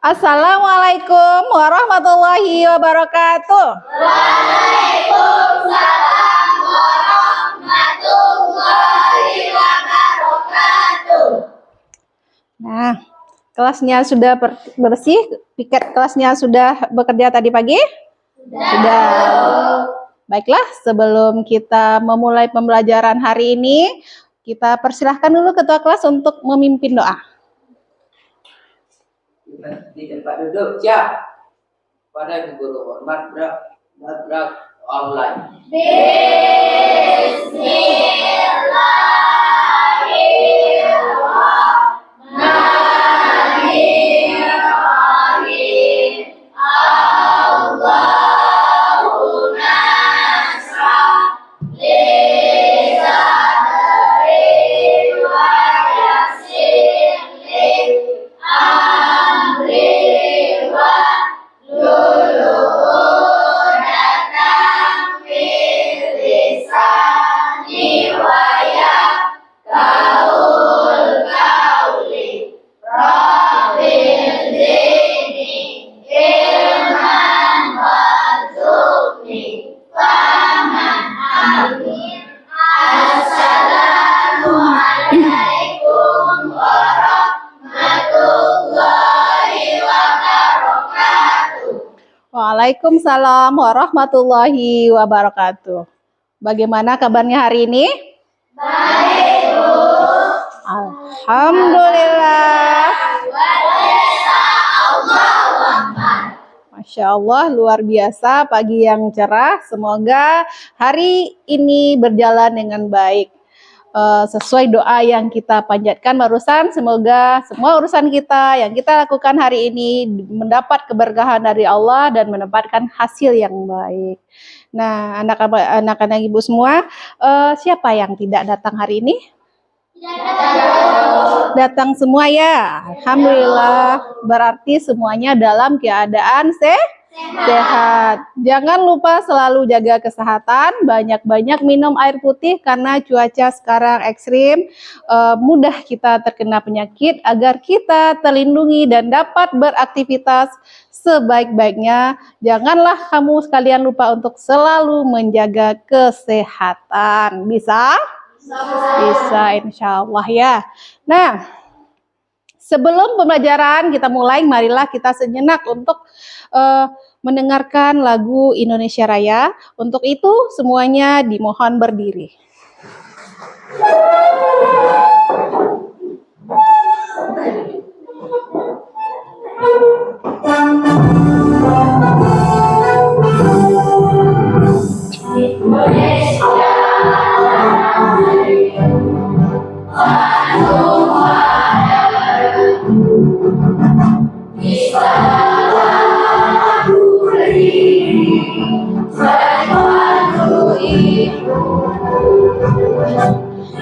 Assalamualaikum warahmatullahi wabarakatuh. Waalaikumsalam warahmatullahi wabarakatuh. Nah, kelasnya sudah bersih? Piket kelasnya sudah bekerja tadi pagi? Sudah. Baiklah, sebelum kita memulai pembelajaran hari ini, kita persilahkan dulu ketua kelas untuk memimpin doa. Di tempat duduk, siap. Pada guru hormat berak online. Bismillahirrahmanirrahim. Allahumma shrah li sadri wa yassir li amri wa lulu'udatan min lisani wa yafqahul qawli. Rabbil zidni ilman warzuqni faman. Amin. Assalamualaikum warahmatullahi wabarakatuh. Waalaikumsalam warahmatullahi wabarakatuh. Bagaimana kabarnya hari ini? Baik, Bu. Alhamdulillah. Masya Allah, luar biasa, pagi yang cerah. Semoga hari ini berjalan dengan baik. Sesuai doa yang kita panjatkan barusan, semoga semua urusan kita yang kita lakukan hari ini mendapat keberkahan dari Allah dan mendapatkan hasil yang baik. Nah, anak-anak ibu semua, siapa yang tidak datang hari ini? Datang semua ya. Alhamdulillah, berarti semuanya dalam keadaan sehat. Jangan lupa selalu jaga kesehatan, banyak-banyak minum air putih karena cuaca sekarang ekstrim, mudah kita terkena penyakit. Agar kita terlindungi dan dapat beraktivitas sebaik-baiknya, janganlah kamu sekalian lupa untuk selalu menjaga kesehatan. Bisa? Bisa, insya Allah ya. Nah, sebelum pembelajaran kita mulai, marilah kita sejenak untuk mendengarkan lagu Indonesia Raya. Untuk itu semuanya dimohon berdiri.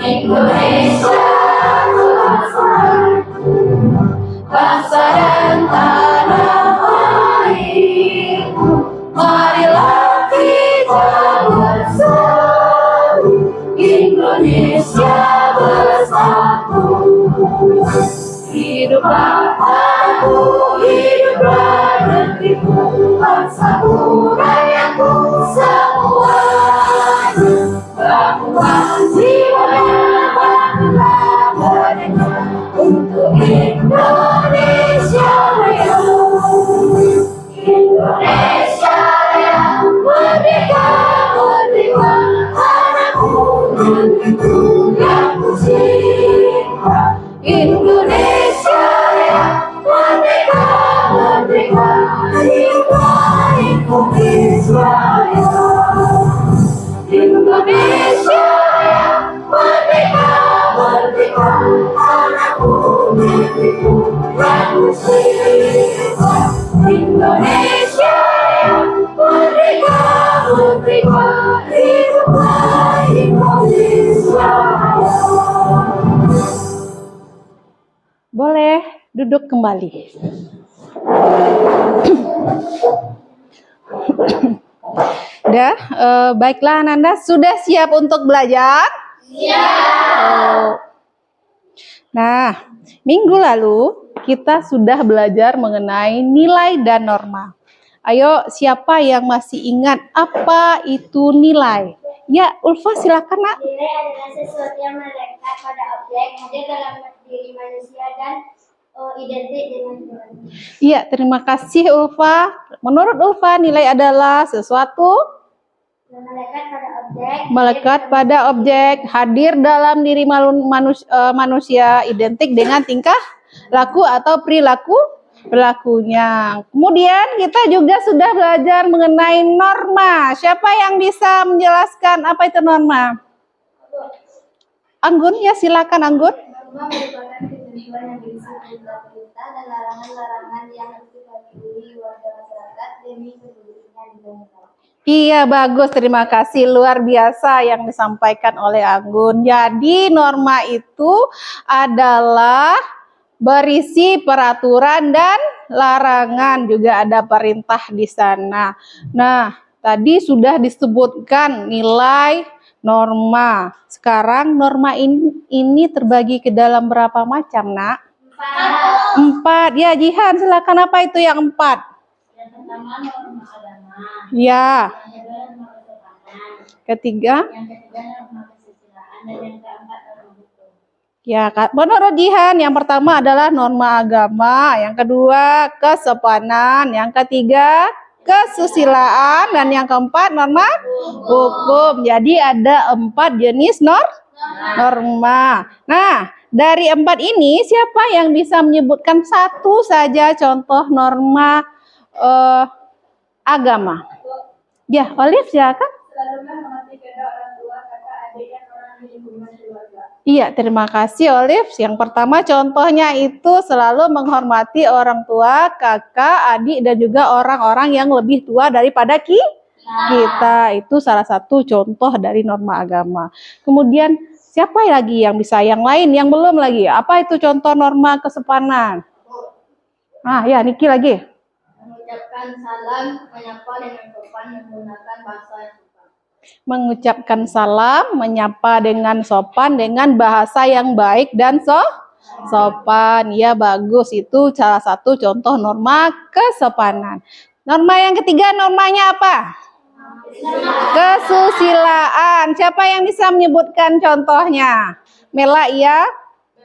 Indonesia bangsa dan tanah airku, marilah kita bersatu, Indonesia bersatu. Hiduplah aku, hiduplah negeriku, bangsaku, rakyatku semuanya. Bangunlah jiwanya, bangunlah badannya untuk Indonesia Raya. Indonesia Raya, merdeka, merdeka, tanahku, negeriku yang ku cinta. Indonesia Raya, merdeka, merdeka, hiduplah Indonesia Raya. Indonesia Raya, merdeka, merdeka, tanahku, negeriku yang ku cinta. Indonesia Raya, merdeka, merdeka, hiduplah Indonesia Raya. Boleh duduk kembali. Udah, baiklah Ananda, sudah siap untuk belajar? Siap. Nah, minggu lalu kita sudah belajar mengenai nilai dan norma. Ayo, siapa yang masih ingat apa itu nilai? Ya, Ulfa silakan, Nak. Nilai adalah sesuatu yang melekat pada objek, hadir dalam diri manusia dan identik dengan Tuhan. Iya, terima kasih Ulfa. Menurut Ulfa, nilai adalah sesuatu melekat pada objek, hadir dalam diri manusia, identik dengan tingkah laku atau perilakunya. Kemudian kita juga sudah belajar mengenai norma. Siapa yang bisa menjelaskan apa itu norma? Anggun, ya silakan Anggun. Norma merupakan ketentuan yang berisi perintah-perintah dan larangan-larangan yang harus dipatuhi warga masyarakat demi kehidupan di bangsa. Iya, bagus. Terima kasih. Luar biasa yang disampaikan oleh Anggun. Jadi, norma itu adalah berisi peraturan dan larangan. Juga ada perintah di sana. Nah, tadi sudah disebutkan nilai norma. Sekarang norma ini terbagi ke dalam berapa macam, Nak? 4. Ya, Jihan, silakan. Apa itu yang 4? Yang pertama norma agama. Ya. Yang kedua norma kesopanan. Ketiga? Yang ketiga norma kesusilaan dan yang keempat norma hukum. Ya, menurut Jihan, yang pertama adalah norma agama, yang kedua kesopanan, yang ketiga kesusilaan, dan yang keempat norma hukum. Jadi ada 4 jenis norma. Nah, dari 4 ini siapa yang bisa menyebutkan satu saja contoh norma agama? Ya, Olive silakan. Selalu menghormati kedua orang tua, kakak, adik, dan orang di lingkungan keluarga. Iya, terima kasih Olive. Yang pertama contohnya itu selalu menghormati orang tua, kakak, adik, dan juga orang-orang yang lebih tua daripada kita. Itu salah satu contoh dari norma agama. Kemudian siapa lagi yang bisa? Yang lain yang belum lagi. Apa itu contoh norma kesopanan? Ya, Niki lagi. Mengucapkan salam, menyapa dengan sopan, menggunakan bahasa yang sopan. Mengucapkan salam, menyapa dengan sopan, dengan bahasa yang baik dan sopan. Ya, bagus. Itu salah satu contoh norma kesopanan. Norma yang ketiga, normanya apa? Kesusilaan. Siapa yang bisa menyebutkan contohnya? Mela, iya?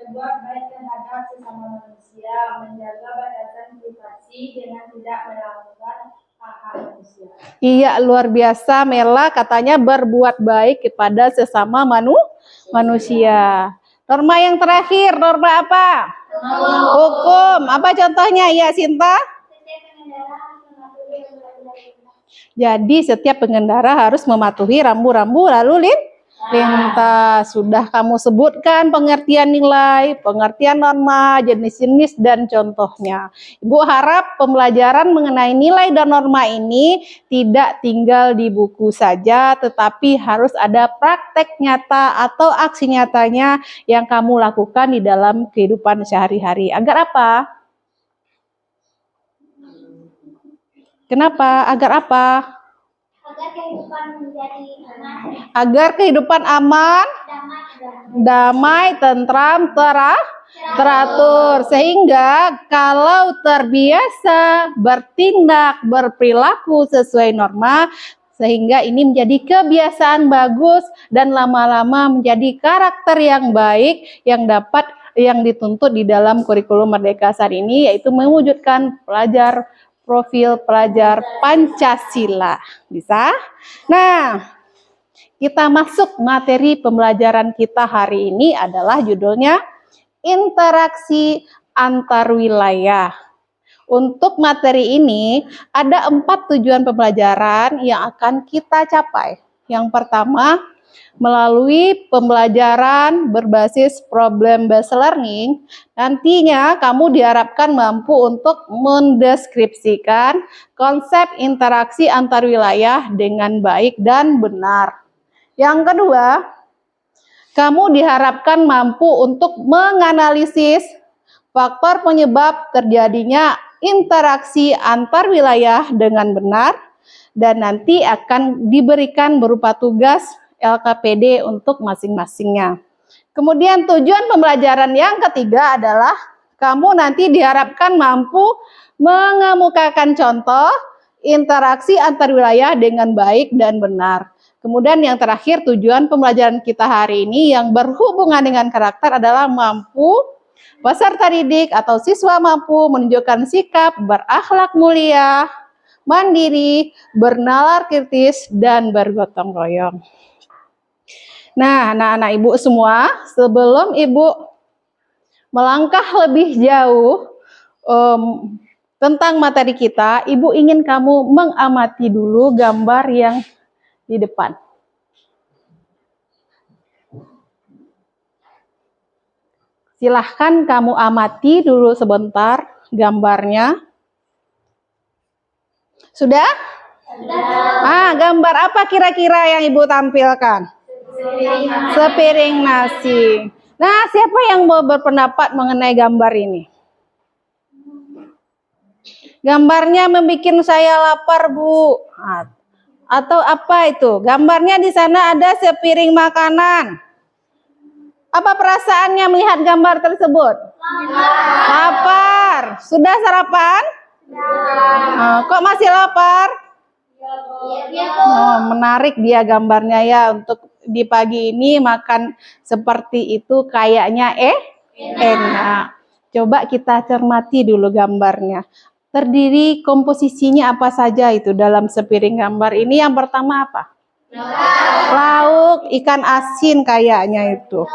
Berbuat baik terhadap sesama manusia, menjaga batasan privasi dengan tidak melakukan hak-hak manusia. Iya, luar biasa Mela, katanya berbuat baik kepada sesama manusia. Norma yang terakhir, norma apa? Hukum. Apa contohnya? Ya, Sinta? Jadi setiap pengendara harus mematuhi rambu-rambu lalu lintas. Sudah kamu sebutkan pengertian nilai, pengertian norma, jenis-jenis dan contohnya. Ibu harap pembelajaran mengenai nilai dan norma ini tidak tinggal di buku saja, tetapi harus ada praktek nyata atau aksi nyatanya yang kamu lakukan di dalam kehidupan sehari-hari. Agar apa? Kenapa? Agar apa? Agar kehidupan menjadi aman, Agar kehidupan aman, damai, tentram, teratur. Sehingga kalau terbiasa bertindak, berperilaku sesuai norma, sehingga ini menjadi kebiasaan bagus dan lama-lama menjadi karakter yang baik yang dituntut di dalam kurikulum Merdeka saat ini, yaitu mewujudkan profil pelajar Pancasila. Bisa? Nah, kita masuk materi pembelajaran kita hari ini adalah judulnya interaksi antar wilayah. Untuk materi ini ada 4 tujuan pembelajaran yang akan kita capai. Yang pertama, melalui pembelajaran berbasis problem based learning, nantinya kamu diharapkan mampu untuk mendeskripsikan konsep interaksi antar wilayah dengan baik dan benar. Yang kedua, kamu diharapkan mampu untuk menganalisis faktor penyebab terjadinya interaksi antar wilayah dengan benar, dan nanti akan diberikan berupa tugas LKPD untuk masing-masingnya. Kemudian tujuan pembelajaran yang ketiga adalah kamu nanti diharapkan mampu mengemukakan contoh interaksi antar wilayah dengan baik dan benar. Kemudian yang terakhir, tujuan pembelajaran kita hari ini yang berhubungan dengan karakter adalah mampu peserta didik atau siswa mampu menunjukkan sikap berakhlak mulia, mandiri, bernalar kritis, dan bergotong royong. Nah, anak-anak ibu semua, sebelum ibu melangkah lebih jauh tentang materi kita, ibu ingin kamu mengamati dulu gambar yang di depan. Silahkan kamu amati dulu sebentar gambarnya. Sudah? Sudah. Gambar apa kira-kira yang ibu tampilkan? Sepiring nasi. Nah, siapa yang mau berpendapat mengenai gambar ini? Gambarnya membuat saya lapar, Bu. Atau apa itu? Gambarnya di sana ada sepiring makanan. Apa perasaannya melihat gambar tersebut? Lapar. Sudah sarapan? Kok masih lapar? Menarik dia gambarnya ya, untuk di pagi ini makan seperti itu kayaknya enak. Coba kita cermati dulu gambarnya. Terdiri komposisinya apa saja itu dalam sepiring gambar ini? Yang pertama apa? Lauk, ikan asin kayaknya itu.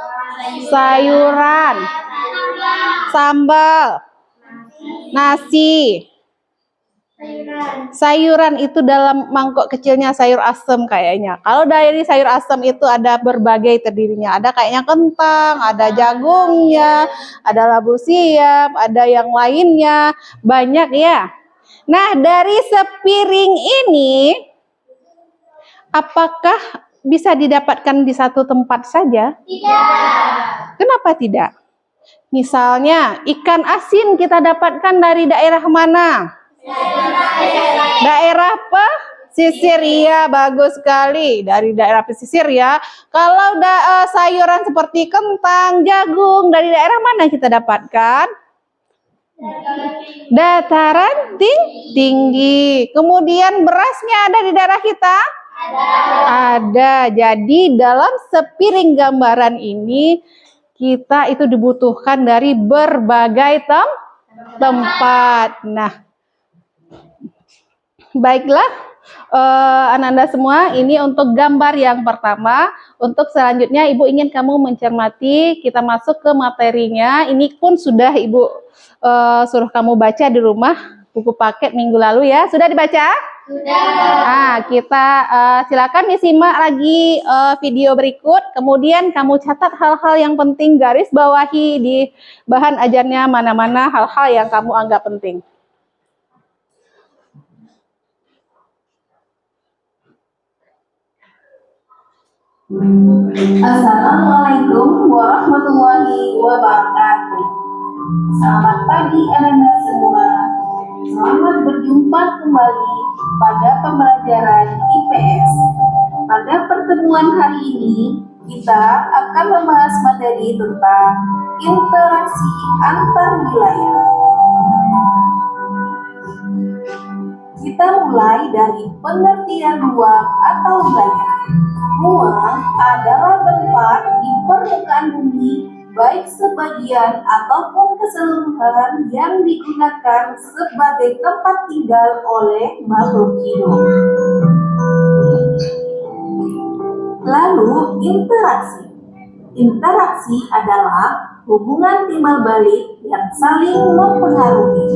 Sayuran, sambal, nasi. Sayuran itu dalam mangkok kecilnya sayur asem kayaknya. Kalau dari sayur asem itu ada berbagai terdirinya. Ada kayaknya kentang, ada jagungnya, ada labu siam, ada yang lainnya. Banyak ya. Nah, dari sepiring ini, apakah bisa didapatkan di satu tempat saja? Tidak. Kenapa tidak? Misalnya, ikan asin kita dapatkan dari daerah mana? Daerah pesisir, ya, bagus sekali. Dari daerah pesisir ya. Kalau sayuran seperti kentang, jagung, dari daerah mana kita dapatkan? Dataran tinggi. Kemudian berasnya ada di daerah kita? Ada. Jadi dalam sepiring gambaran ini kita itu dibutuhkan dari berbagai tempat. Nah, baiklah anak-anak semua, ini untuk gambar yang pertama. Untuk selanjutnya ibu ingin kamu mencermati, kita masuk ke materinya. Ini pun sudah ibu suruh kamu baca di rumah, buku paket minggu lalu ya. Sudah dibaca? Sudah. Nah, kita silakan disimak lagi video berikut. Kemudian kamu catat hal-hal yang penting, garis bawahi di bahan ajarnya mana-mana hal-hal yang kamu anggap penting. Assalamualaikum warahmatullahi wabarakatuh. Selamat pagi anak-anak semua. Selamat berjumpa kembali pada pembelajaran IPS. Pada pertemuan hari ini, kita akan membahas materi tentang interaksi antar wilayah. Kita mulai dari pengertian ruang atau wilayah. Ruang adalah tempat di permukaan bumi, baik sebagian ataupun keseluruhan, yang digunakan sebagai tempat tinggal oleh makhluk hidup. Lalu interaksi. Interaksi adalah hubungan timbal balik yang saling mempengaruhi.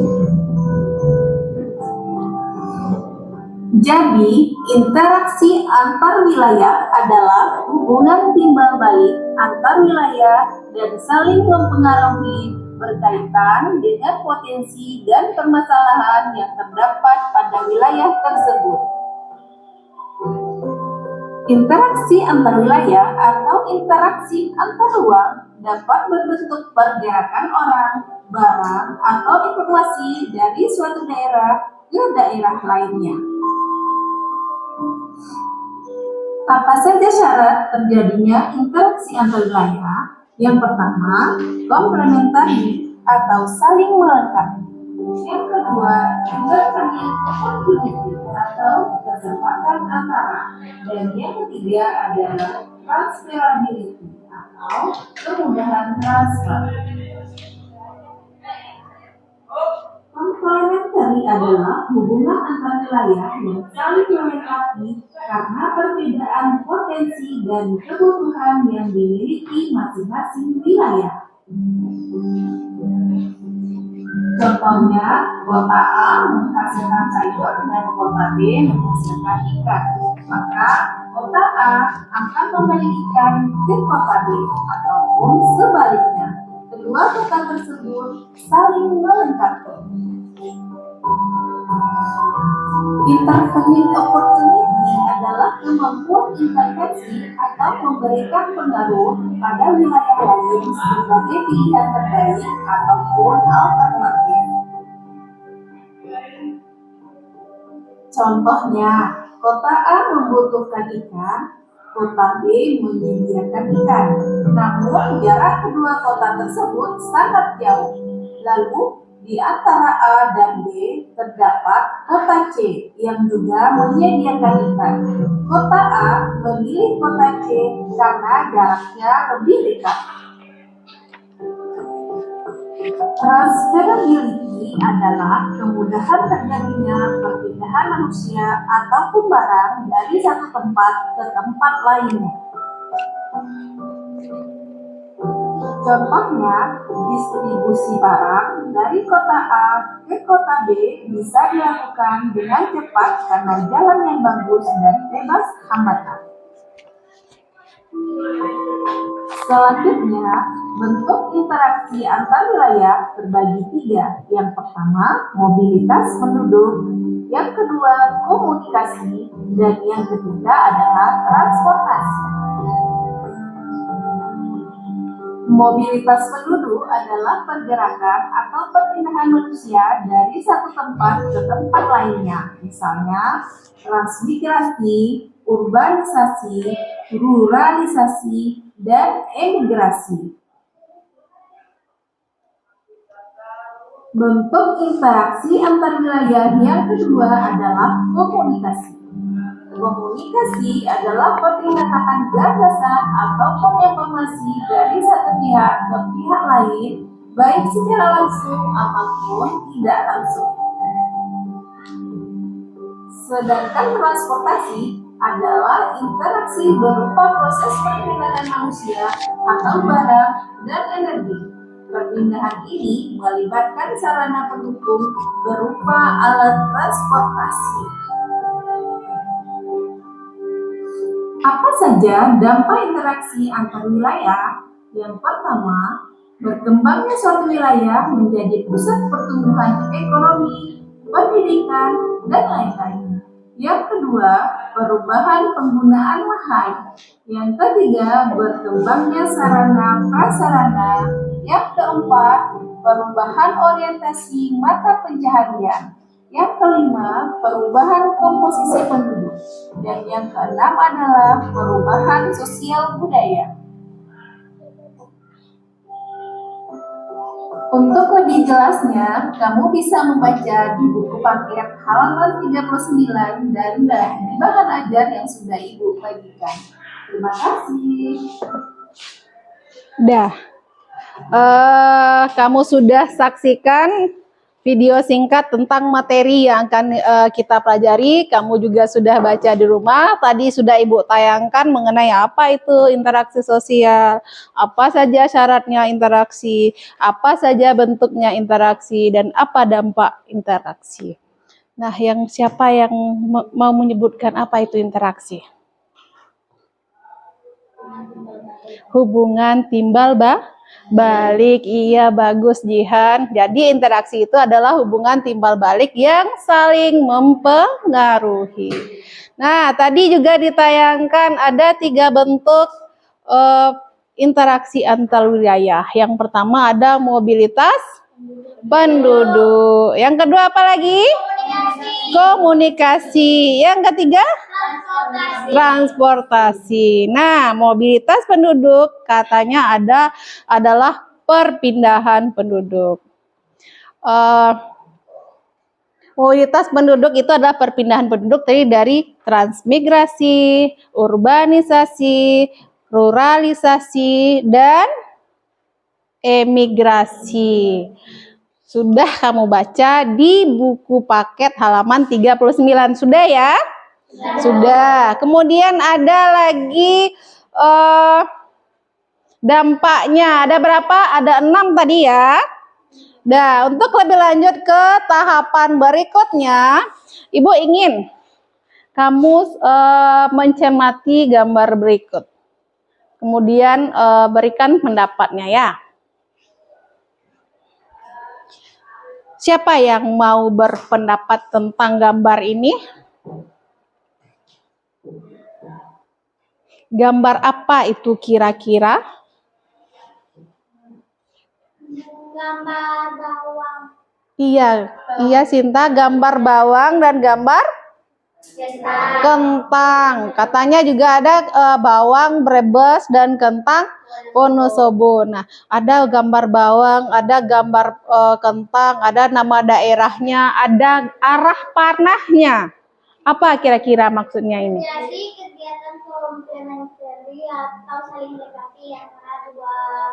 Jadi, interaksi antar wilayah adalah hubungan timbal balik antar wilayah dan saling mempengaruhi, berkaitan dengan potensi dan permasalahan yang terdapat pada wilayah tersebut. Interaksi antar wilayah atau interaksi antar ruang dapat berbentuk pergerakan orang, barang, atau informasi dari suatu daerah ke daerah lainnya. Apa saja syarat terjadinya interaksi antar wilayah? Yang pertama, komplementari atau saling melengkapi. Yang kedua, independent opportunity atau kesempatan antara. Dan yang ketiga adalah transferability atau kemudahan transfer. Komplementari adalah hubungan antar wilayah yang saling melengkapi karena perbedaan potensi dan kebutuhan yang dimiliki masing-masing wilayah. Contohnya, kota A menghasilkan sayur dan kota B menghasilkan ikan. Maka, kota A akan membeli ikan ke kota B ataupun sebaliknya. Kedua kota tersebut saling melengkapi. Intervening opportunity adalah kemampuan intervensi atau memberikan pengaruh pada wilayah lain sebagai pilihan terbaik ataupun alternatif. Contohnya, kota A membutuhkan ikan, kota B menyediakan ikan. Namun, jarak kedua kota tersebut sangat jauh. Lalu, di antara A dan B terdapat kota C yang juga menyediakan ikan. Kota A memilih kota C karena jaraknya lebih dekat. Transferability adalah kemudahan terjadinya perpindahan manusia ataupun barang dari satu tempat ke tempat lainnya. Contohnya, distribusi barang dari kota A ke kota B bisa dilakukan dengan cepat karena jalan yang bagus dan bebas hambatan. Selanjutnya, bentuk interaksi antar wilayah terbagi tiga. Yang pertama, mobilitas penduduk. Yang kedua, komunikasi. Dan yang ketiga adalah transportasi. Mobilitas penduduk adalah pergerakan atau perpindahan manusia dari satu tempat ke tempat lainnya. Misalnya, transmigrasi, urbanisasi, ruralisasi, dan emigrasi. Bentuk interaksi antar wilayah yang kedua adalah komunikasi. Komunikasi adalah perpindahan gagasan ataupun informasi dari satu pihak ke pihak lain, baik secara langsung ataupun tidak langsung. Sedangkan transportasi adalah interaksi berupa proses perpindahan manusia atau barang dan energi. Perpindahan ini melibatkan sarana pendukung berupa alat transportasi. Apa saja dampak interaksi antar wilayah? Yang pertama, berkembangnya suatu wilayah menjadi pusat pertumbuhan ekonomi, pendidikan, dan lain-lain. Yang kedua, perubahan penggunaan lahan. Yang ketiga, berkembangnya sarana prasarana. Yang keempat, perubahan orientasi mata pencaharian. Yang kelima, perubahan komposisi penduduk. Dan yang keenam adalah perubahan sosial budaya. Untuk lebih jelasnya, kamu bisa membaca di buku paket halaman 39 dan di bahan ajar yang sudah Ibu bagikan. Terima kasih. Kamu sudah saksikan video singkat tentang materi yang akan kita pelajari. Kamu juga sudah baca di rumah. Tadi sudah Ibu tayangkan mengenai apa itu interaksi sosial, apa saja syaratnya interaksi, apa saja bentuknya interaksi, dan apa dampak interaksi. Nah, siapa yang mau menyebutkan apa itu interaksi? Hubungan timbal balik. Iya, bagus Jihan. Jadi interaksi itu adalah hubungan timbal balik yang saling mempengaruhi. Nah, tadi juga ditayangkan ada 3 bentuk interaksi antar wilayah. Yang pertama ada mobilitas penduduk. Yang kedua apa lagi? Komunikasi. Yang ketiga, transportasi. Nah, mobilitas penduduk katanya adalah perpindahan penduduk. Mobilitas penduduk itu adalah perpindahan penduduk dari transmigrasi, urbanisasi, ruralisasi, dan emigrasi. Sudah kamu baca di buku paket halaman 39. Sudah ya? Sudah. Kemudian ada lagi dampaknya. Ada berapa? Ada 6 tadi ya. Nah, untuk lebih lanjut ke tahapan berikutnya, Ibu ingin kamu mencermati gambar berikut. Kemudian berikan pendapatnya ya. Siapa yang mau berpendapat tentang gambar ini? Gambar apa itu kira-kira? Gambar bawang. Iya Sinta, gambar bawang dan gambar kentang. Katanya juga ada bawang Brebes dan kentang Wonosobo. Nah, ada gambar bawang, ada gambar kentang, ada nama daerahnya, ada arah panahnya. Apa kira-kira maksudnya ini? Jadi kegiatan komplementari atau saling melengkapi antara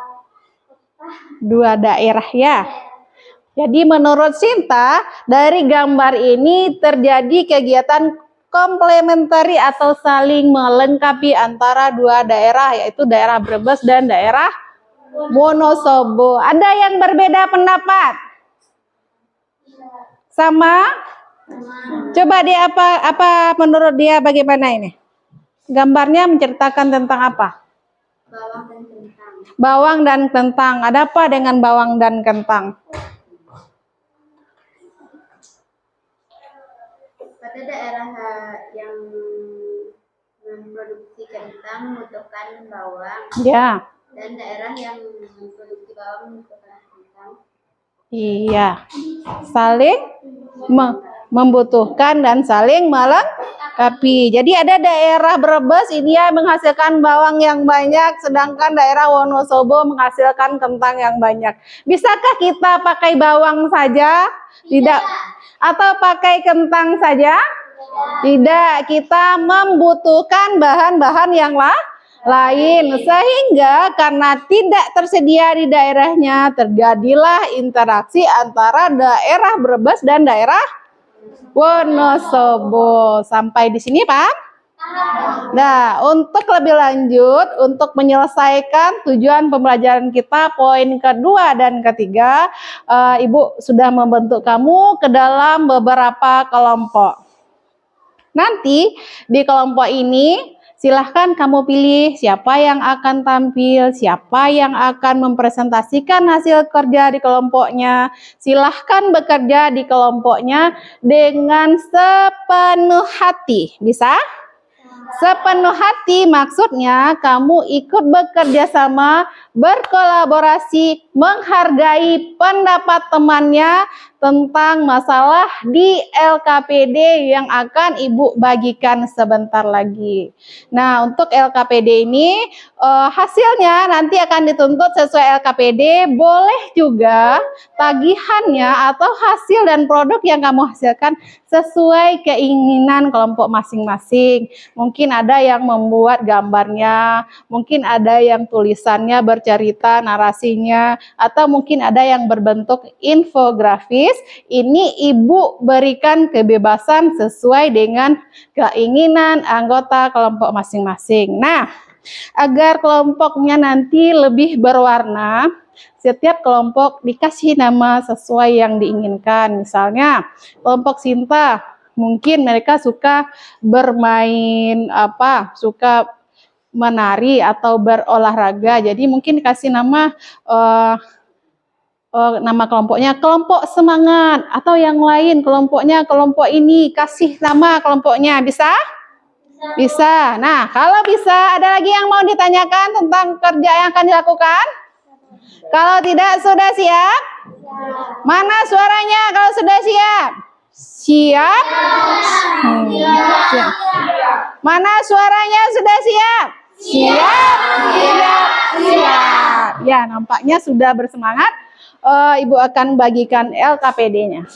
dua daerah ya. Jadi menurut Sinta, dari gambar ini terjadi kegiatan komplementari atau saling melengkapi antara dua daerah, yaitu daerah Brebes dan daerah Wonosobo. Ada yang berbeda pendapat? Sama? Coba dia apa menurut dia bagaimana ini? Gambarnya menceritakan tentang apa? bawang dan kentang. Bawang dan kentang. Ada apa dengan bawang dan kentang? Pada daerah yang memproduksi kentang membutuhkan bawang Ya. dan daerah yang memproduksi bawang membutuhkan kentang. Iya. Saling membutuhkan dan saling melengkapi. Jadi ada daerah Brebes ini ya menghasilkan bawang yang banyak, sedangkan daerah Wonosobo menghasilkan kentang yang banyak. Bisakah kita pakai bawang saja? Tidak. Atau pakai kentang saja? Tidak. Kita membutuhkan bahan-bahan yang lain, sehingga karena tidak tersedia di daerahnya terjadilah interaksi antara daerah Brebes dan daerah Wonosobo. Sampai di sini Pak? Nah, untuk lebih lanjut, untuk menyelesaikan tujuan pembelajaran kita, poin kedua dan ketiga, Ibu sudah membentuk kamu ke dalam beberapa kelompok. Nanti di kelompok ini silahkan kamu pilih siapa yang akan tampil, siapa yang akan mempresentasikan hasil kerja di kelompoknya. Silahkan bekerja di kelompoknya dengan sepenuh hati. Bisa? Sepenuh hati maksudnya kamu ikut bekerja sama, berkolaborasi, menghargai pendapat temannya tentang masalah di LKPD yang akan Ibu bagikan sebentar lagi. Nah, untuk LKPD ini hasilnya nanti akan dituntut sesuai LKPD, boleh juga tagihannya atau hasil dan produk yang kamu hasilkan sesuai keinginan kelompok masing-masing. Mungkin ada yang membuat gambarnya, mungkin ada yang tulisannya bercerita narasinya, atau mungkin ada yang berbentuk infografis. Ini Ibu berikan kebebasan sesuai dengan keinginan anggota kelompok masing-masing. Nah, agar kelompoknya nanti lebih berwarna, setiap kelompok dikasih nama sesuai yang diinginkan. Misalnya, kelompok Sinta, mungkin mereka suka bermain suka menari atau berolahraga. Jadi mungkin kasih nama nama kelompoknya kelompok semangat, atau yang lain kelompoknya kelompok ini, kasih nama kelompoknya. Bisa? Bisa. Nah, kalau bisa, ada lagi yang mau ditanyakan tentang kerja yang akan dilakukan? Kalau tidak, sudah siap? Mana suaranya kalau sudah siap? Siap? Siap. Mana suaranya sudah siap? Siap, siap, siap. Ya, nampaknya sudah bersemangat. Ibu akan bagikan LKPD-nya.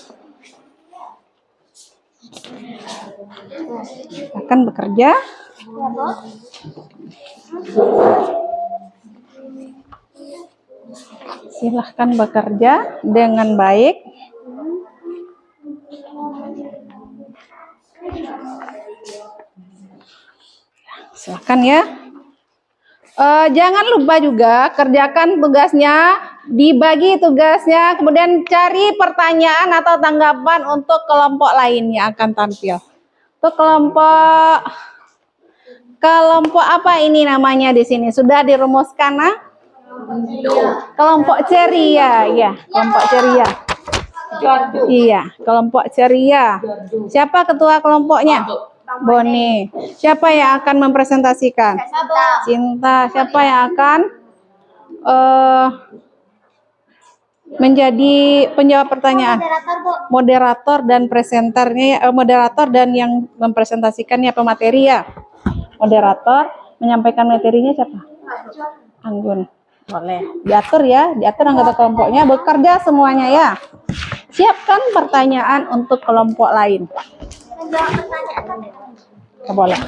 Akan bekerja. Silahkan bekerja dengan baik. Silahkan ya. Jangan lupa juga kerjakan tugasnya, dibagi tugasnya, kemudian cari pertanyaan atau tanggapan untuk kelompok lain yang akan tampil. Untuk kelompok apa ini namanya di sini? Sudah dirumuskan, nah? Kelompok ceria, ya, kelompok ceria. Iya, kelompok ceria. Siapa ketua kelompoknya? Boni. Siapa yang akan mempresentasikan? Cinta. Siapa yang akan menjadi penjawab pertanyaan? Moderator dan presenternya, moderator dan yang mempresentasikannya pemateri ya. Moderator menyampaikan materinya siapa? Anggun. Boleh. Diatur ya, diatur anggota kelompoknya bekerja semuanya ya. Siapkan pertanyaan untuk kelompok lain. Boleh.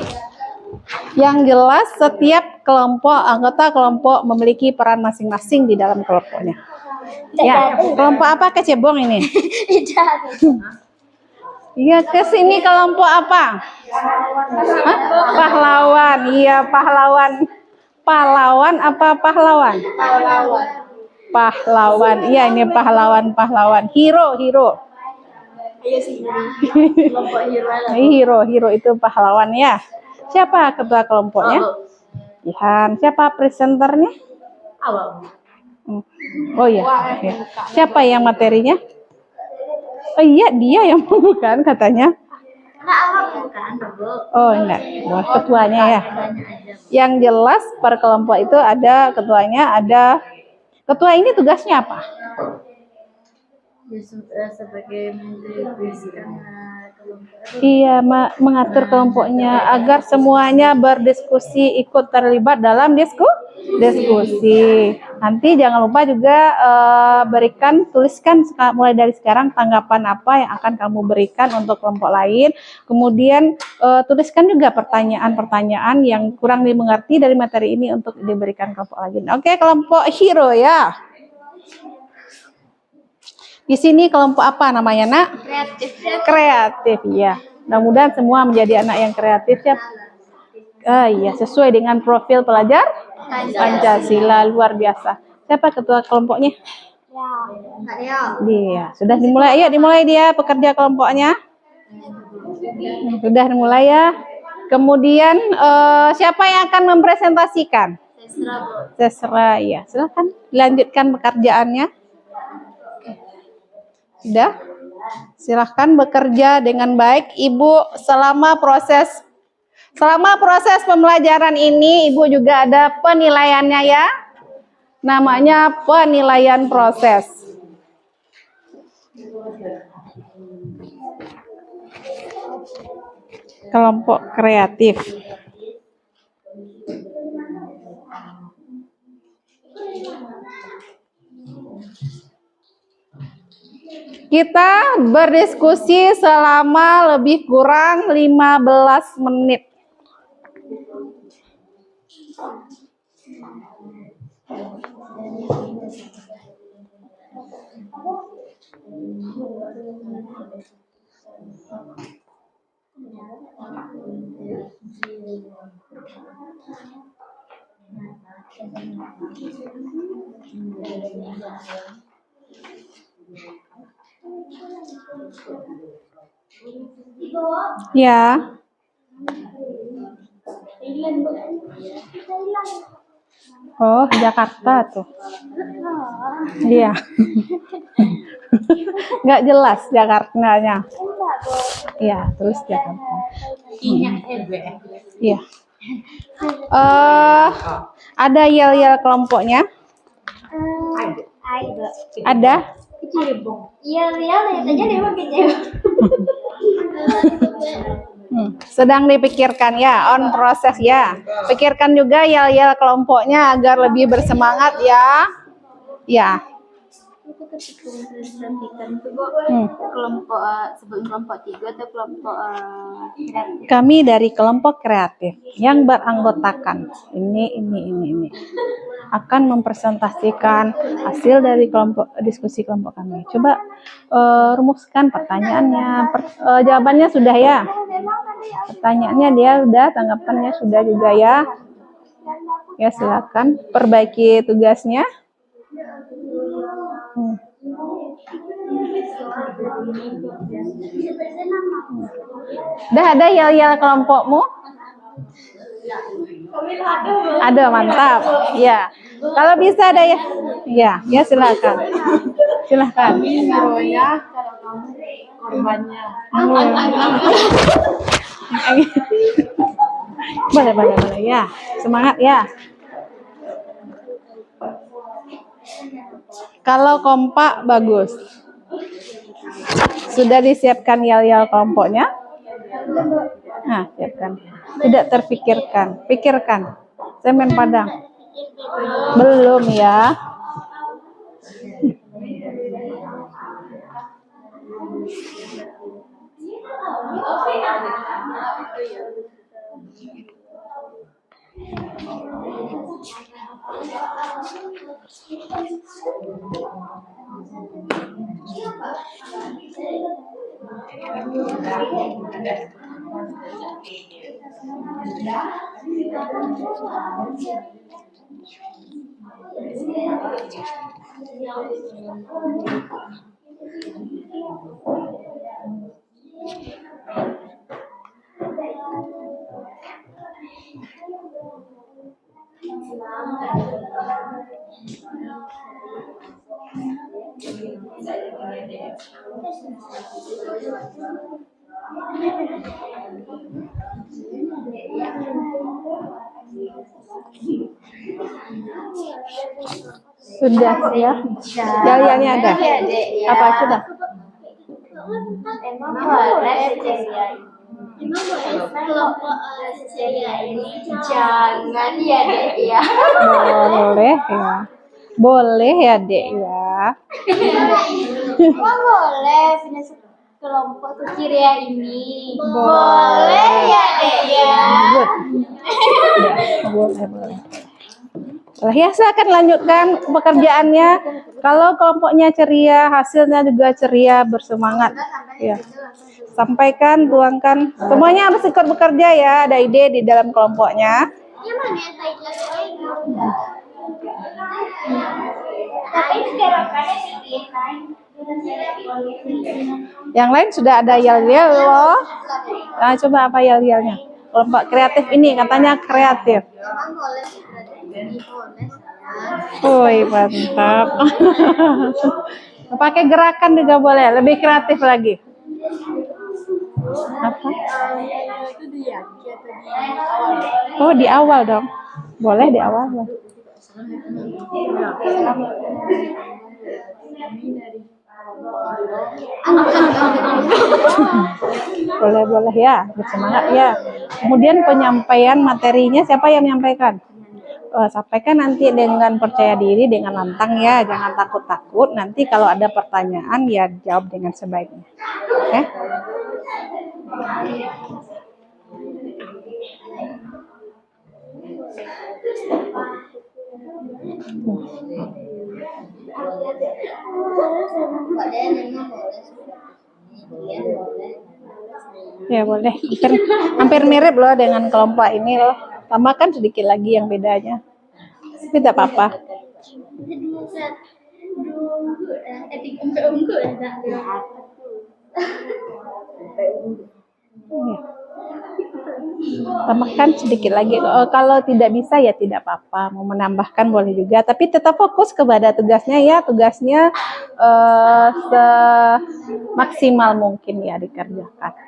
Yang jelas setiap kelompok, anggota kelompok memiliki peran masing-masing di dalam kelompoknya. Ya, kelompok apa kecebong ini? Iya, ke sini kelompok apa? Hah? Pahlawan. Iya, pahlawan. Pahlawan apa pahlawan? Pahlawan. Iya, ini pahlawan. Hero. Hero itu pahlawan ya. Siapa ketua kelompoknya? Ihan. Siapa presenternya? Oh iya. Siapa yang materinya? Oh iya, dia yang bukan katanya. Oh enggak, wah, ketuanya ya. Yang jelas per kelompok itu ada ketuanya, ada ketua ini tugasnya apa? Sebagai menteri pendidikan Iya, mengatur kelompoknya agar semuanya berdiskusi, ikut terlibat dalam diskusi. Nanti jangan lupa juga tuliskan mulai dari sekarang tanggapan apa yang akan kamu berikan untuk kelompok lain. Kemudian tuliskan juga pertanyaan-pertanyaan yang kurang dimengerti dari materi ini untuk diberikan kelompok lain. Oke, kelompok hero ya. Di sini kelompok apa namanya, Nak? Kreatif, ya. Mudah-mudahan semua menjadi anak yang kreatif ya. Iya, sesuai dengan profil pelajar Pancasila, luar biasa. Siapa ketua kelompoknya? Dia. Sudah dimulai. Ayo dimulai dia pekerja kelompoknya. Sudah dimulai ya. Kemudian siapa yang akan mempresentasikan? Sesra, ya. Silakan lanjutkan pekerjaannya. Sudah, silahkan bekerja dengan baik. Ibu selama proses pembelajaran ini, Ibu juga ada penilaiannya ya. Namanya penilaian proses. Kelompok kreatif. Kita berdiskusi selama lebih kurang 15 menit. Ya. Oh, Jakarta tuh. Iya. Nggak jelas Jakartanya. Iya, terus Jakarta. Iya. Ada yel-yel kelompoknya? Ada? Iya, lihat aja deh pakai Sedang dipikirkan ya, on proses ya. Pikirkan juga yel-yel kelompoknya agar lebih bersemangat ya. Ya. Itu ketika mempresentasikan itu Bu, Hmm. kelompok sebelum kelompok 3 atau kelompok kreatif. Kami dari kelompok kreatif yang beranggotakan ini akan mempresentasikan hasil dari kelompok diskusi kelompok kami. Coba rumuskan pertanyaannya. Jawabannya sudah ya. Pertanyaannya dia udah, tanggapannya sudah juga ya. Ya silakan perbaiki tugasnya. Udah ada yel-yel kelompokmu? Ada, mantap. Ya. Kalau bisa ada ya. Ya silakan. Silakan. Korbannya. Boleh ya. Semangat ya. Kalau kompak bagus. Sudah disiapkan yel-yel kelompoknya? Nah, siapkan. Tidak terpikirkan. Pikirkan. Semen Padang. Belum ya. Sudah ya. Yel-yelnya ada. Apa coba? Emang boleh ceria kelompok ceria ini jangan ya Dek ya. Boleh ya. Boleh ya, Dek ya. Emang boleh punya kelompok ceria ini. Boleh ya Dek ya. Boleh. Lah ya, saya akan lanjutkan pekerjaannya. Kalau kelompoknya ceria, hasilnya juga ceria, bersemangat. Ya. Sampaikan, tuangkan. Semuanya harus ikut bekerja ya. Ada ide di dalam kelompoknya. Tapi sekarang Yang lain sudah ada yel-yel loh. Nah, coba apa yel-yelnya? Kelompok kreatif ini katanya kreatif. emang boleh Woi, mantap. Pakai gerakan juga boleh, lebih kreatif lagi. Apa? itu dia Oh, di awal dong. Boleh di awal. Boleh ya, bersemangat ya. Kemudian penyampaian materinya siapa yang menyampaikan? Sampaikan nanti dengan percaya diri, dengan lantang ya, jangan takut-takut. Nanti kalau ada pertanyaan ya jawab dengan sebaiknya. Oke? Ya boleh. Hampir mirip loh dengan kelompok ini loh. Tambahkan sedikit lagi yang bedanya. Tapi tidak apa-apa. Tambahkan sedikit lagi. Kalau tidak bisa ya tidak apa-apa. Mau menambahkan boleh juga. Tapi tetap fokus kepada tugasnya ya. Tugasnya semaksimal mungkin ya dikerjakan.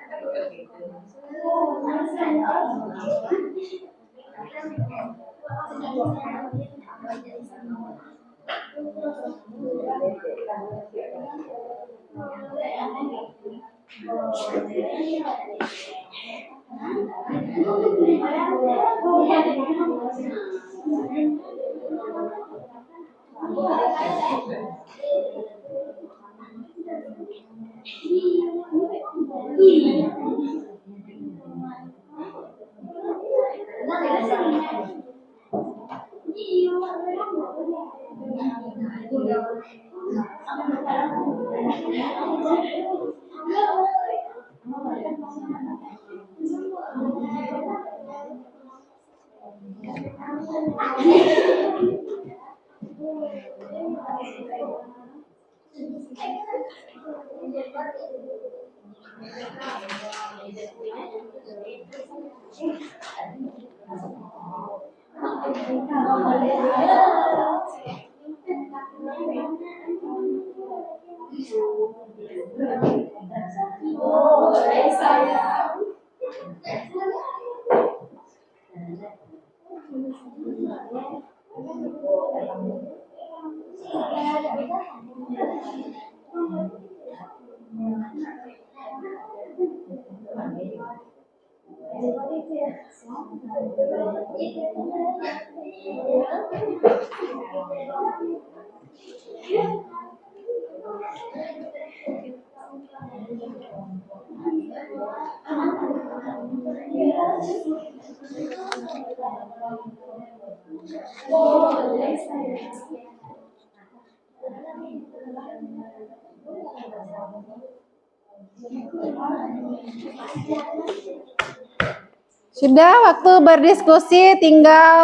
Sudah waktu berdiskusi tinggal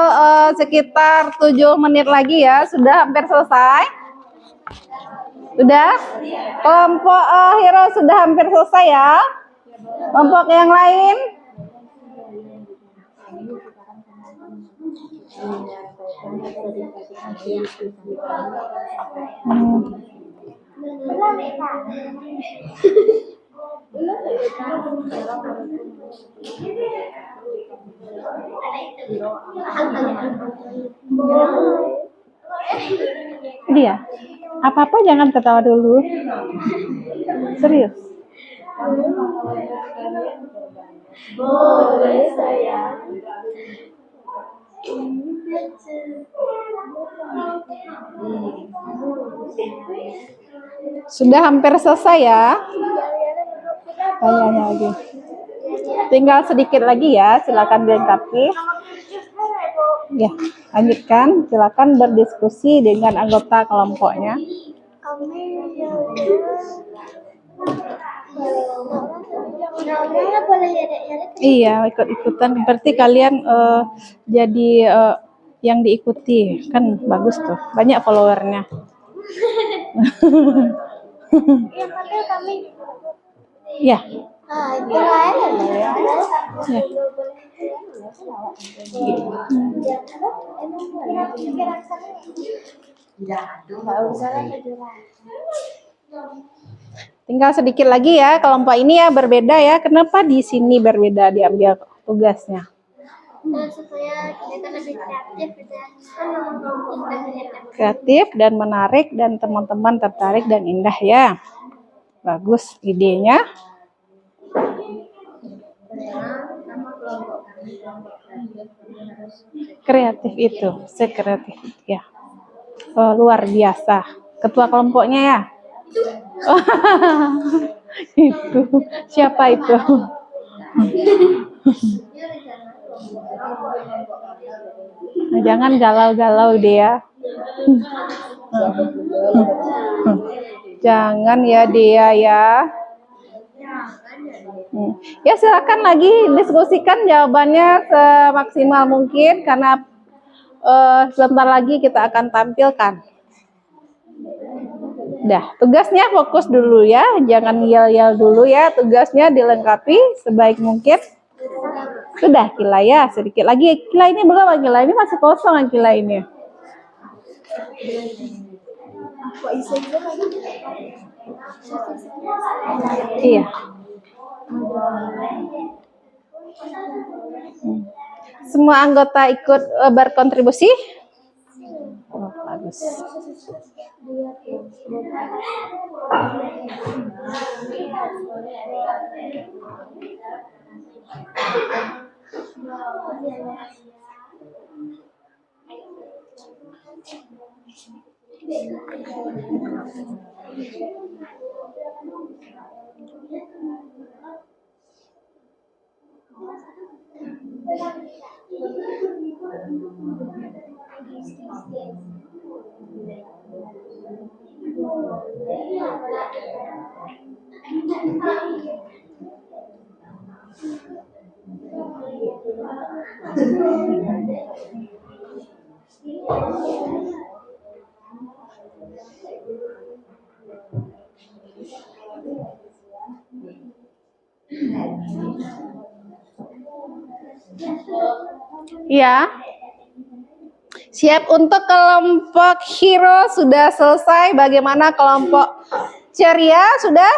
sekitar 7 menit lagi ya. Sudah hampir selesai. Sudah? Kelompok hero sudah hampir selesai ya. Kelompok yang lain? Dia, apa-apa jangan ketawa dulu. Serius. Boleh sayang. Sudah hampir selesai ya. Tanya lagi. Tinggal sedikit lagi ya, silakan dilengkapi. Ya, lanjutkan. Silakan berdiskusi dengan anggota kelompoknya. Iya, ikut-ikutan. Berarti kalian jadi yang diikuti. Kan bagus tuh. Banyak followernya. Ya. Ya. Tinggal sedikit lagi ya, kelompok ini ya berbeda ya. Kenapa di sini berbeda diambil tugasnya? Supaya kita lebih kreatif dan Kreatif dan menarik dan teman-teman tertarik dan indah ya. Bagus idenya. Kreatif itu, sekreatif ya. Oh, luar biasa. Ketua kelompoknya ya. Itu siapa itu? Nah, jangan galau-galau dia. Jangan ya dia ya. Ya silakan lagi diskusikan jawabannya semaksimal mungkin karena sebentar lagi kita akan tampilkan. Dah, tugasnya fokus dulu ya, jangan yel-yel dulu ya, tugasnya dilengkapi sebaik mungkin. Sudah Kila ya, sedikit lagi. Kila ini belum, Kila ini masih kosong Kila ini. Iya. Semua anggota ikut berkontribusi? Oh, bagus. Ya. Siap untuk kelompok hero sudah selesai. Bagaimana kelompok ceria sudah?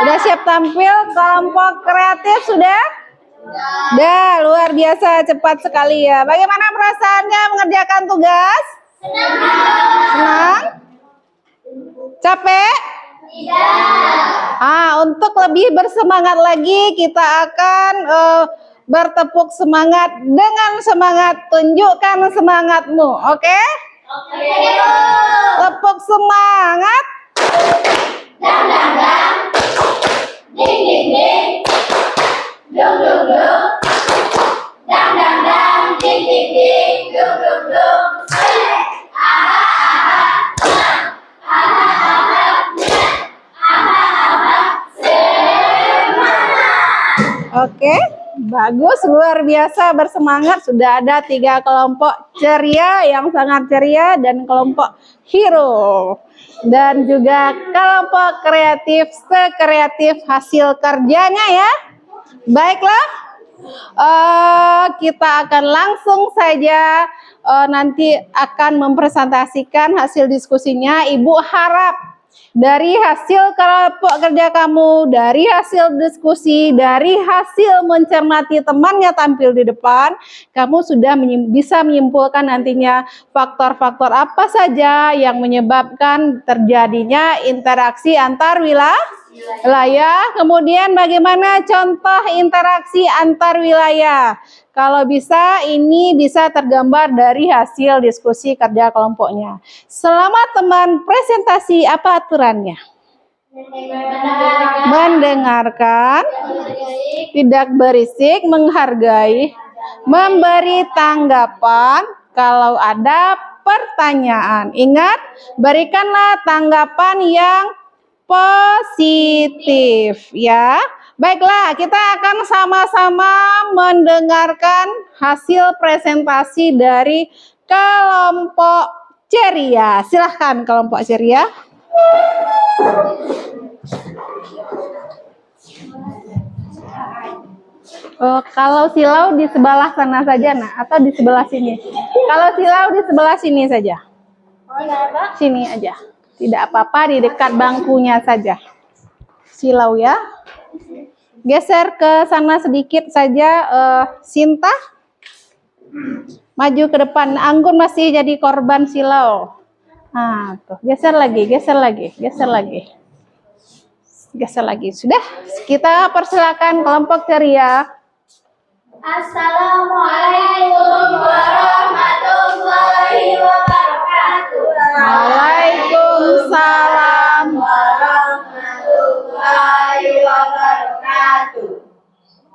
Sudah siap tampil. Kelompok kreatif sudah? Sudah, luar biasa, cepat sekali ya. Bagaimana perasaannya mengerjakan tugas? Senang? Capek? Untuk lebih bersemangat lagi, kita akan bertepuk semangat dengan semangat. Tunjukkan semangatmu, oke? Tepuk semangat. Dang dang dang, ding ding ding, dung dung dung, dang dang dang, ding ding ding, dung dung dung. Oke, bagus, luar biasa bersemangat. Sudah ada 3 kelompok ceria yang sangat ceria dan kelompok hero. Dan juga kelompok kreatif, sekreatif hasil kerjanya ya. Baiklah, kita akan langsung saja nanti akan mempresentasikan hasil diskusinya. Ibu harap dari hasil kelompok kerja kamu, dari hasil diskusi, dari hasil mencermati temannya tampil di depan, kamu sudah bisa menyimpulkan nantinya faktor-faktor apa saja yang menyebabkan terjadinya interaksi antar wilayah. Kemudian bagaimana contoh interaksi antar wilayah. Kalau bisa, ini bisa tergambar dari hasil diskusi kerja kelompoknya. Selamat teman presentasi, apa aturannya? Mendengarkan, tidak berisik, menghargai, memberi tanggapan kalau ada pertanyaan. Ingat, berikanlah tanggapan yang positif ya. Baiklah, kita akan sama-sama mendengarkan hasil presentasi dari kelompok ceria. Silahkan kelompok ceria. Kalau silau di sebelah sana saja, nah, atau di sebelah sini. Kalau silau di sebelah sini saja. Sini aja. Tidak apa-apa, di dekat bangkunya saja. Silau ya. Geser ke sana sedikit saja, Sinta. Maju ke depan. Anggun masih jadi korban silau. Nah, tuh, geser lagi. Sudah, kita persilakan kelompok ceria. Assalamualaikum warahmatullahi wabarakatuh. Waalaikumsalam warahmatullahi wabarakatuh.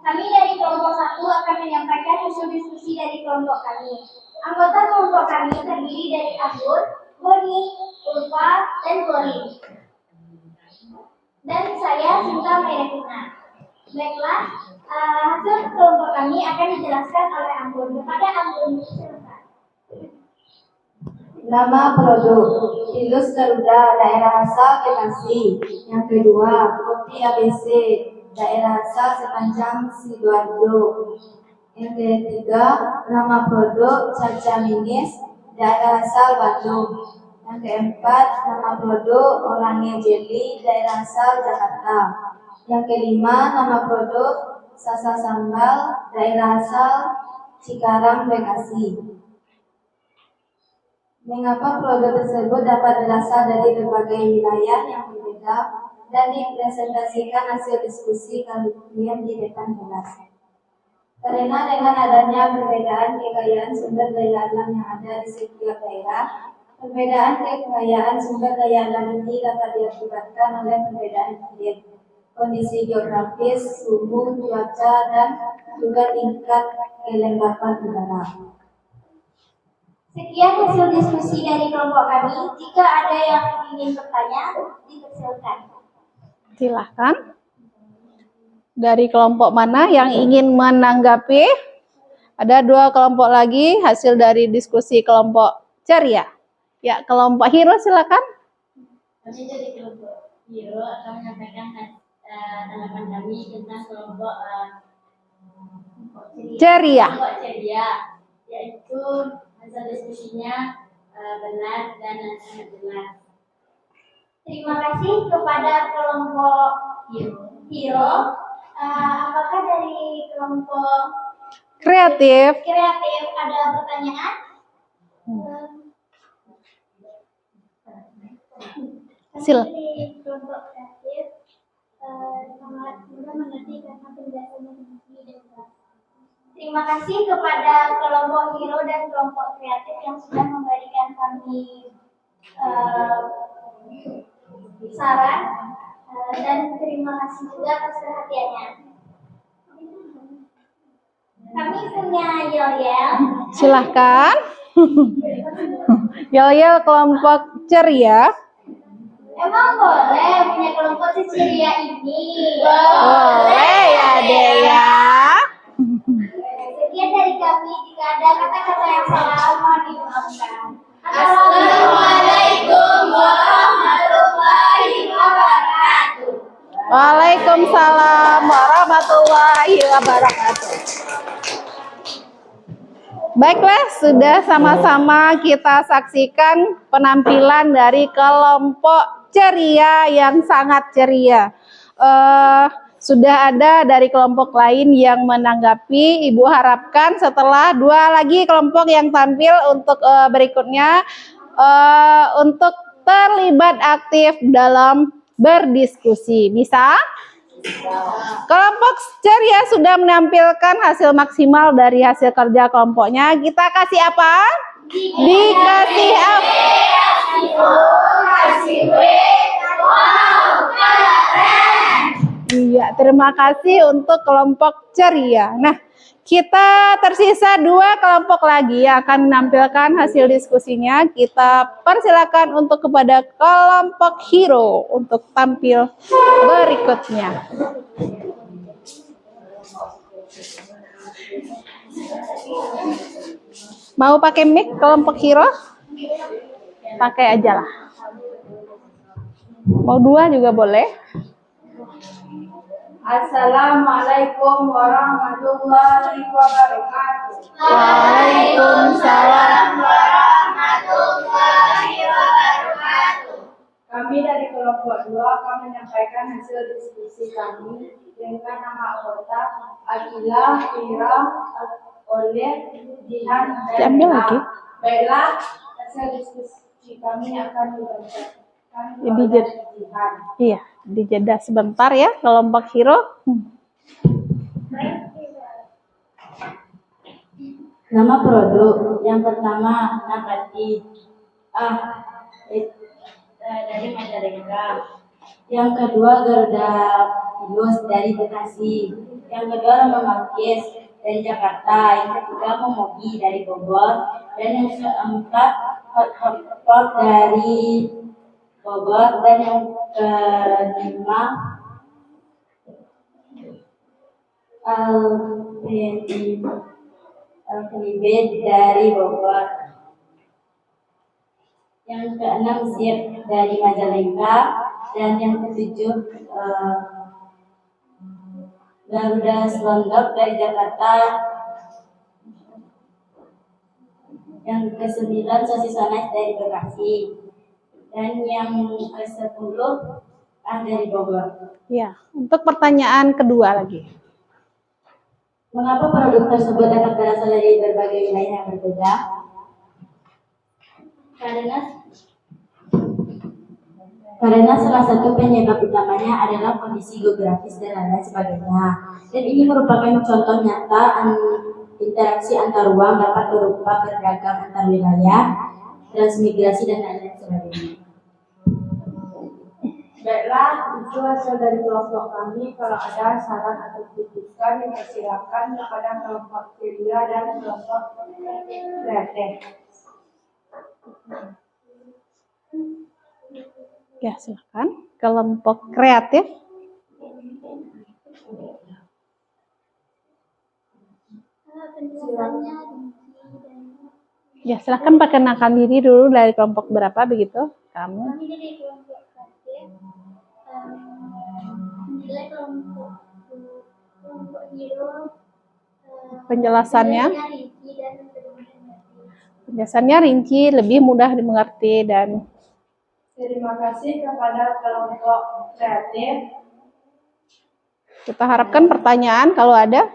Kami dari kelompok 1 akan menyampaikan hasil diskusi dari kelompok kami. Anggota kelompok kami terdiri dari Anggun, Boni, Ulfa, dan Boni. Dan saya Sinta Merekuna. Baiklah, hasil kelompok kami akan dijelaskan oleh Anggun. Kepada Anggun, silakan. Nama produk, Indus Garuda, daerah asal Bekasi. Yang kedua, kopi ABC, daerah asal sepanjang Sidoarjo. Yang ketiga, nama produk Caca Minis, daerah asal Bandung. Yang keempat, nama produk Oranye Jelly, daerah asal Jakarta. Yang kelima, nama produk Sasa Sambal, daerah asal Cikarang, Bekasi. Mengapa produk tersebut dapat berasal dari berbagai wilayah yang berbeda? dan dipresentasikan hasil diskusi kalian di depan kelas. Karena dengan adanya perbedaan kekayaan sumber daya alam yang ada di setiap daerah, perbedaan kekayaan sumber daya alam ini dapat diakibatkan oleh perbedaan iklim, kondisi geografis, suhu, cuaca, dan juga tingkat kelembapan udara. Sekian hasil diskusi dari kelompok kami. Jika ada yang ingin bertanya, dipersilakan. Silahkan. Dari kelompok mana yang ingin menanggapi? Ada 2 kelompok lagi hasil dari diskusi kelompok ceria. Ya, kelompok hero silakan. Kami dari kelompok Hero akan menyampaikan tanggapan kami tentang kelompok Ceria. Yaitu hasil diskusinya benar dan sangat jelas. Terima kasih kepada kelompok Hero. Apakah dari kelompok Kreatif. kreatif ada pertanyaan? Sil. Dari kelompok kreatif sangat mudah mengerti karena penjelasannya tinggi dan jelas. Terima kasih kepada kelompok Hero dan kelompok kreatif yang sudah memberikan kami saran dan terima kasih juga atas perhatiannya. Kami punya yel-yel. Silahkan. Yel-yel kelompok ceria. Emang boleh punya kelompok seceria ini? Boleh ya, Dea. Sekian dari kami. Jika ada kata-kata yang salah, mohon dimaafkan. Assalamualaikum warahmatullahi wabarakatuh. Waalaikumsalam warahmatullahi wabarakatuh. Baiklah, sudah sama-sama kita saksikan penampilan dari kelompok ceria yang sangat ceria. Sudah ada dari kelompok lain yang menanggapi. Ibu harapkan setelah 2 lagi kelompok yang tampil untuk berikutnya untuk terlibat aktif dalam berdiskusi. Bisa? Kelompok ceria sudah menampilkan hasil maksimal dari hasil kerja kelompoknya. Kita kasih apa? Dikasih apa? Iya, terima kasih untuk kelompok ceria. Nah, kita tersisa 2 kelompok lagi yang akan menampilkan hasil diskusinya. Kita persilakan untuk kepada kelompok hero untuk tampil berikutnya. Mau pakai mic kelompok hero? Pakai aja lah. Mau 2 juga boleh. Assalamualaikum warahmatullahi wabarakatuh. Waalaikumsalam. Kami dari kelompok 2 akan menyampaikan hasil diskusi kami dengan nama anggota Akila, Ira, Oleh, Jihan, dan Diambil lagi. Baiklah, hasil diskusi kami akan dibacakan Ini oleh Jihan. Iya, dijeda sebentar ya kelompok hero. Nama produk yang pertama Nabati dari Majalengka. Yang kedua Garuda Pilos dari Bekasi. Yang kedua Roma Malkis dari Jakarta. Yang ketiga Momogi dari Bogor. Dan yang keempat Hotpot dari Bogor. Dan yang kelima Alphabet dari Bogor. Yang keenam Sip dari Majalengka. Dan yang ketujuh Garuda Selondok dari Jakarta. Yang kesembilan Sosis Sones dari Bekasi. Dan yang ke-10 dari Bogor. Ya, untuk pertanyaan kedua lagi. Mengapa produk tersebut dapat berasal dari berbagai wilayah yang berbeda? Karena salah satu penyebab utamanya adalah kondisi geografis dan lain sebagainya. Dan ini merupakan contoh nyata interaksi antar ruang dapat berupa berdagang antar wilayah, transmigrasi dan lain sebagainya. Baiklah, itu hasil dari kelompok kami. Kalau ada saran atau kritikan, dipersilakan kepada kelompok ceria dan kelompok kreatif. Ya, silakan. Kelompok kreatif. Penjelasannya Ya, silakan perkenalkan diri dulu dari kelompok berapa begitu? Kamu. kami dari kelompok kreatif menilai kelompok hero Penjelasannya? rinci dan lebih mengerti. Penjelasannya rinci, lebih mudah dimengerti dan Terima kasih kepada kelompok kreatif. kita harapkan pertanyaan kalau ada.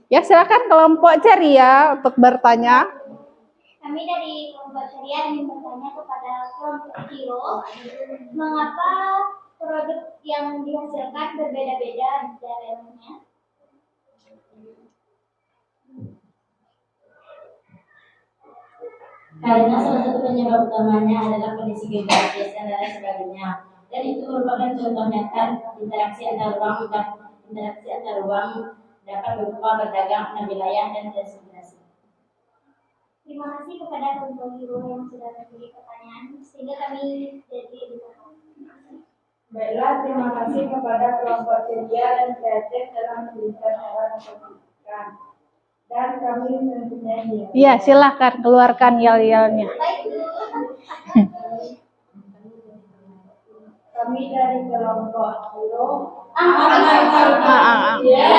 Ya, silakan kelompok ceria untuk bertanya. Kami dari kelompok ceria ingin bertanya kepada kelompok hero, mengapa produk yang dihasilkan berbeda-beda di daerahnya? Karena salah satu penyebab utamanya adalah kondisi geografis dan lain sebagainya. Dan itu merupakan contoh nyata interaksi antar ruang dapat berupa berdagang antar wilayah dan transmigrasi. Terima kasih kepada kelompok hero yang sudah memberi pertanyaan, sehingga kami jadi edukasi. Baiklah, terima kasih kepada kelompok ceria dan kreatif telah memberikan saran atau kritikan. Dan kami mempunyai Iya, silakan keluarkan yel-yelnya. Baik, Bu. kami dari kelompok hero. Iya.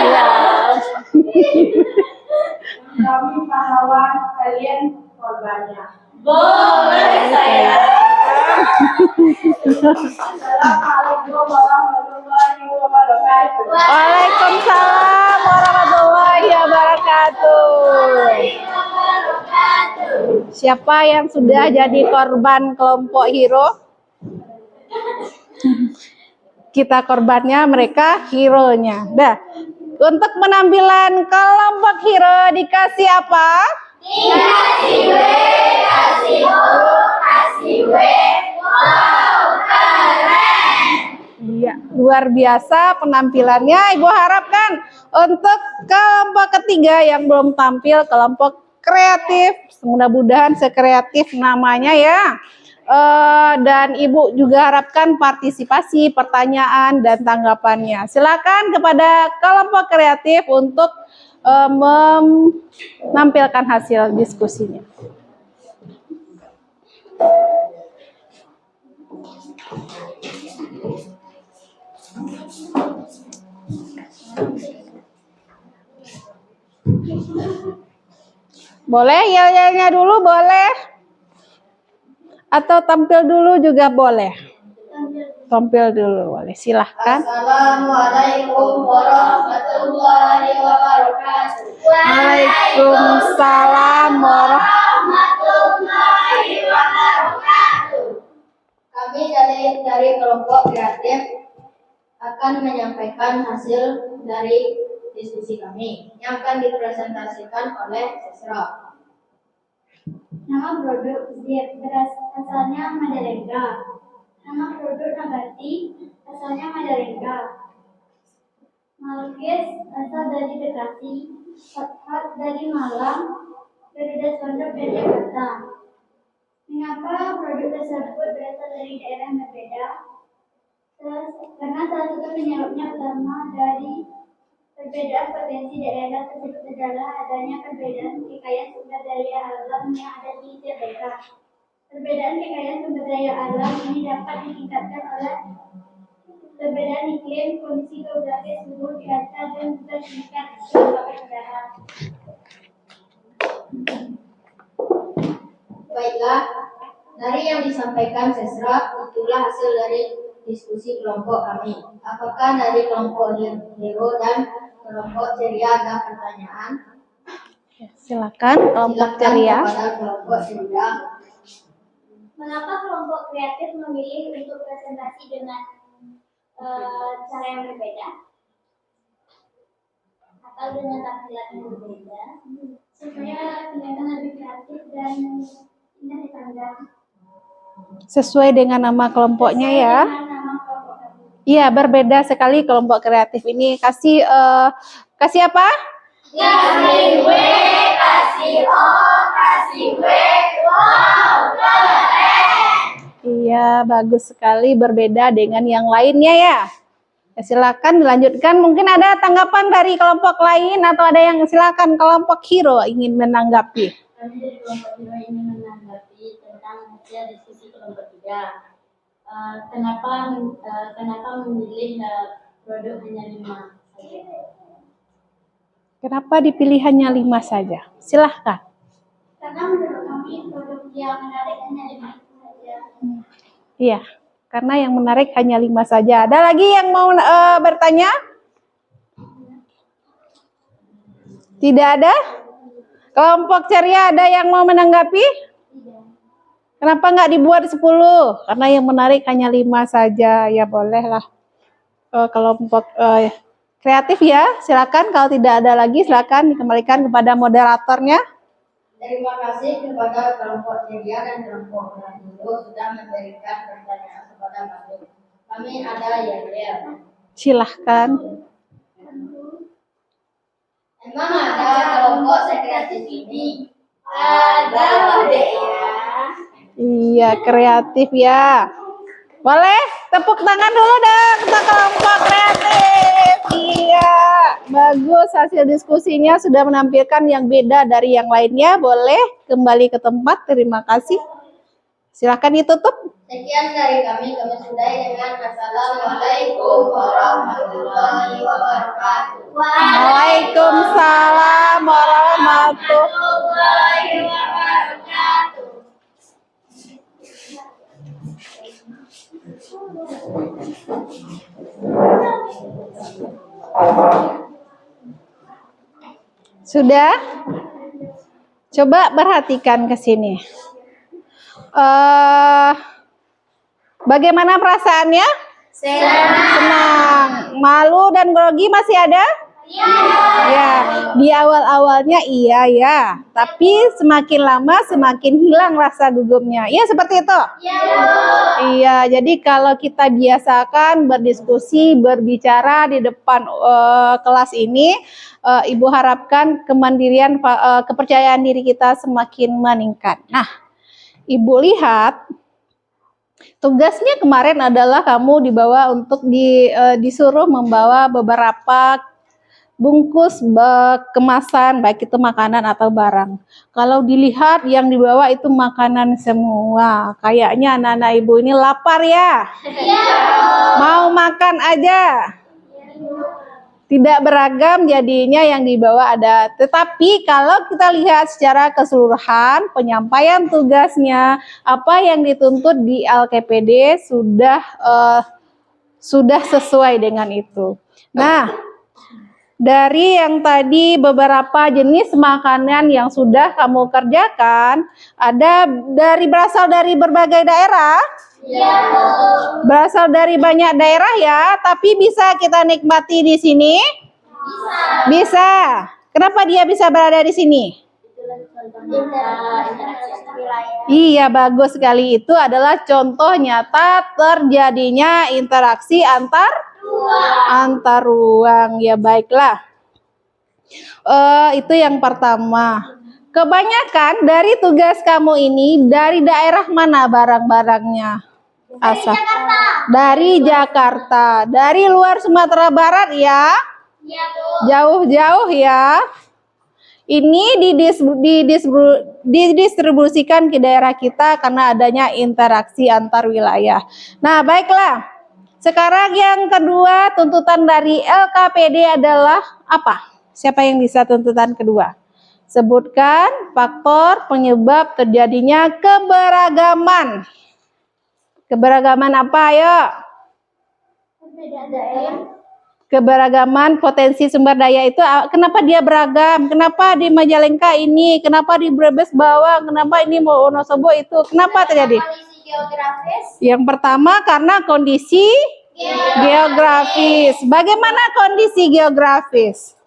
Kami pahlawan, kalian korbannya. Boleh saya. Assalamualaikum warahmatullahi wabarakatuh. Waalaikumsalam warahmatullahi wabarakatuh. Siapa yang sudah jadi korban kelompok hero? Kita korbannya, mereka hero-nya. Dah. Untuk penampilan kelompok hero dikasih apa? Kasih W, kasih O, kasih W. Wow, keren. Iya, luar biasa penampilannya. Ibu harapkan untuk kelompok ketiga yang belum tampil, kelompok kreatif, mudah-mudahan sekreatif namanya ya. Dan Ibu juga harapkan partisipasi, pertanyaan, dan tanggapannya. Silakan kepada kelompok kreatif untuk menampilkan hasil diskusinya. Boleh yel-yelnya dulu boleh? Atau tampil dulu juga boleh? Tampil dulu boleh, silahkan. Assalamualaikum warahmatullahi wabarakatuh. Waalaikumsalam warahmatullahi wabarakatuh. Kami dari kelompok kreatif akan menyampaikan hasil dari diskusi kami yang akan dipresentasikan oleh Sesro. Nama produk beras asalnya Majalengka. Nama produk nabati asalnya Majalengka. Malkis asal dari Bekasi, Fathat dari Malang, Garuda Pondok dari Jakarta. Mengapa produk tersebut berasal dari daerah yang berbeda? Karena salah satu penyebabnya utama dari perbedaan potensi daerah tersebut adalah adanya perbedaan kekayaan sumber daya alam yang ada di tiap daerah. Perbedaan kekayaan sumber daya alam ini dapat ditingkatkan oleh perbedaan iklim, kondisi geografis, suhu, cuaca, dan juga tingkat kelembapan udara. Baiklah, dari yang disampaikan Sesra, itulah hasil dari diskusi kelompok kami. Apakah dari kelompok hero dan kelompok ceria ada pertanyaan? Silakan kelompok ceria. Kepada kelompok ceria. Mengapa kelompok kreatif memilih untuk presentasi dengan cara yang berbeda atau dengan tampilan yang berbeda? Supaya kelihatan lebih kreatif dan indah dipandang. Sesuai dengan nama kelompoknya ya. Dengan nama kelompok kami. Iya, berbeda sekali kelompok kreatif ini. Kasih apa? Kasih W, kasih O, kasih W. Wow, keren. Iya, bagus sekali, berbeda dengan yang lainnya ya. Ya, silakan dilanjutkan. Mungkin ada tanggapan dari kelompok lain atau ada yang silakan kelompok hero ingin menanggapi. Kami dari kelompok hero ingin menanggapi tentang hasil diskusi kelompok 3. Kenapa memilih produk hanya 5 saja? Kenapa dipilih hanya 5 saja? Silahkan. Karena menurut kami produk yang menarik hanya 5 saja. Iya, karena yang menarik hanya 5 saja. Ada lagi yang mau bertanya? Tidak ada? Kelompok ceria ada yang mau menanggapi? Kenapa nggak dibuat 10? Karena yang menarik hanya 5 saja. Ya bolehlah. Kelompok kreatif ya, silakan. Kalau tidak ada lagi, silakan dikembalikan kepada moderatornya. Terima kasih kepada kelompok ceria dan kelompok hero sudah memberikan pertanyaan kepada kami. Kami ada Yel. Silahkan. Emang ada kelompok sekreatif ini? Ada loh dek ya. Iya, kreatif ya. Boleh tepuk tangan dulu dong untuk kelompok kreatif. Iya, bagus, hasil diskusinya sudah menampilkan yang beda dari yang lainnya. Boleh kembali ke tempat, terima kasih. Silakan ditutup. Sekian dari kami sudahi dengan Assalamualaikum warahmatullahi wabarakatuh. Waalaikumsalam warahmatullahi wabarakatuh. Sudah? Coba perhatikan ke sini. Bagaimana perasaannya? Senang. Malu dan grogi masih ada? Ya, di awal-awalnya iya ya, tapi semakin lama semakin hilang rasa gugupnya. Iya seperti itu? Iya, jadi kalau kita biasakan berdiskusi, berbicara di depan kelas ini, Ibu harapkan kemandirian, kepercayaan diri kita semakin meningkat. Nah, Ibu lihat, tugasnya kemarin adalah kamu dibawa untuk disuruh membawa beberapa bungkus kemasan, baik itu makanan atau barang. Kalau dilihat yang dibawa itu makanan semua. Kayaknya anak-anak ibu ini lapar ya? Mau makan aja? Tidak beragam jadinya yang dibawa ada. Tetapi kalau kita lihat secara keseluruhan penyampaian tugasnya, apa yang dituntut di LKPD sudah sesuai dengan itu. Nah, dari yang tadi beberapa jenis makanan yang sudah kamu kerjakan, ada berasal dari berbagai daerah? Ya. Berasal dari banyak daerah ya, tapi bisa kita nikmati di sini? Bisa. Kenapa dia bisa berada di sini? Iya, bagus sekali. Itu adalah contoh nyata terjadinya interaksi antar ruang. Ya baiklah. Itu yang pertama. Kebanyakan dari tugas kamu ini dari daerah mana barang-barangnya? Asal. Dari Jakarta. Dari luar Sumatera Barat ya? Jauh-jauh ya. Ini didistribusikan ke daerah kita karena adanya interaksi antar wilayah. Nah, baiklah. Sekarang yang kedua, tuntutan dari LKPD adalah apa? Siapa yang bisa tuntutan kedua? Sebutkan faktor penyebab terjadinya keberagaman. Keberagaman apa, ayo? Keberagaman potensi sumber daya itu, kenapa dia beragam? Kenapa di Majalengka ini? Kenapa di Brebes bawah? Kenapa ini Wonosobo itu? Kenapa terjadi? Koalisi geografis. Yang pertama karena kondisi geografis. Bagaimana kondisi geografis?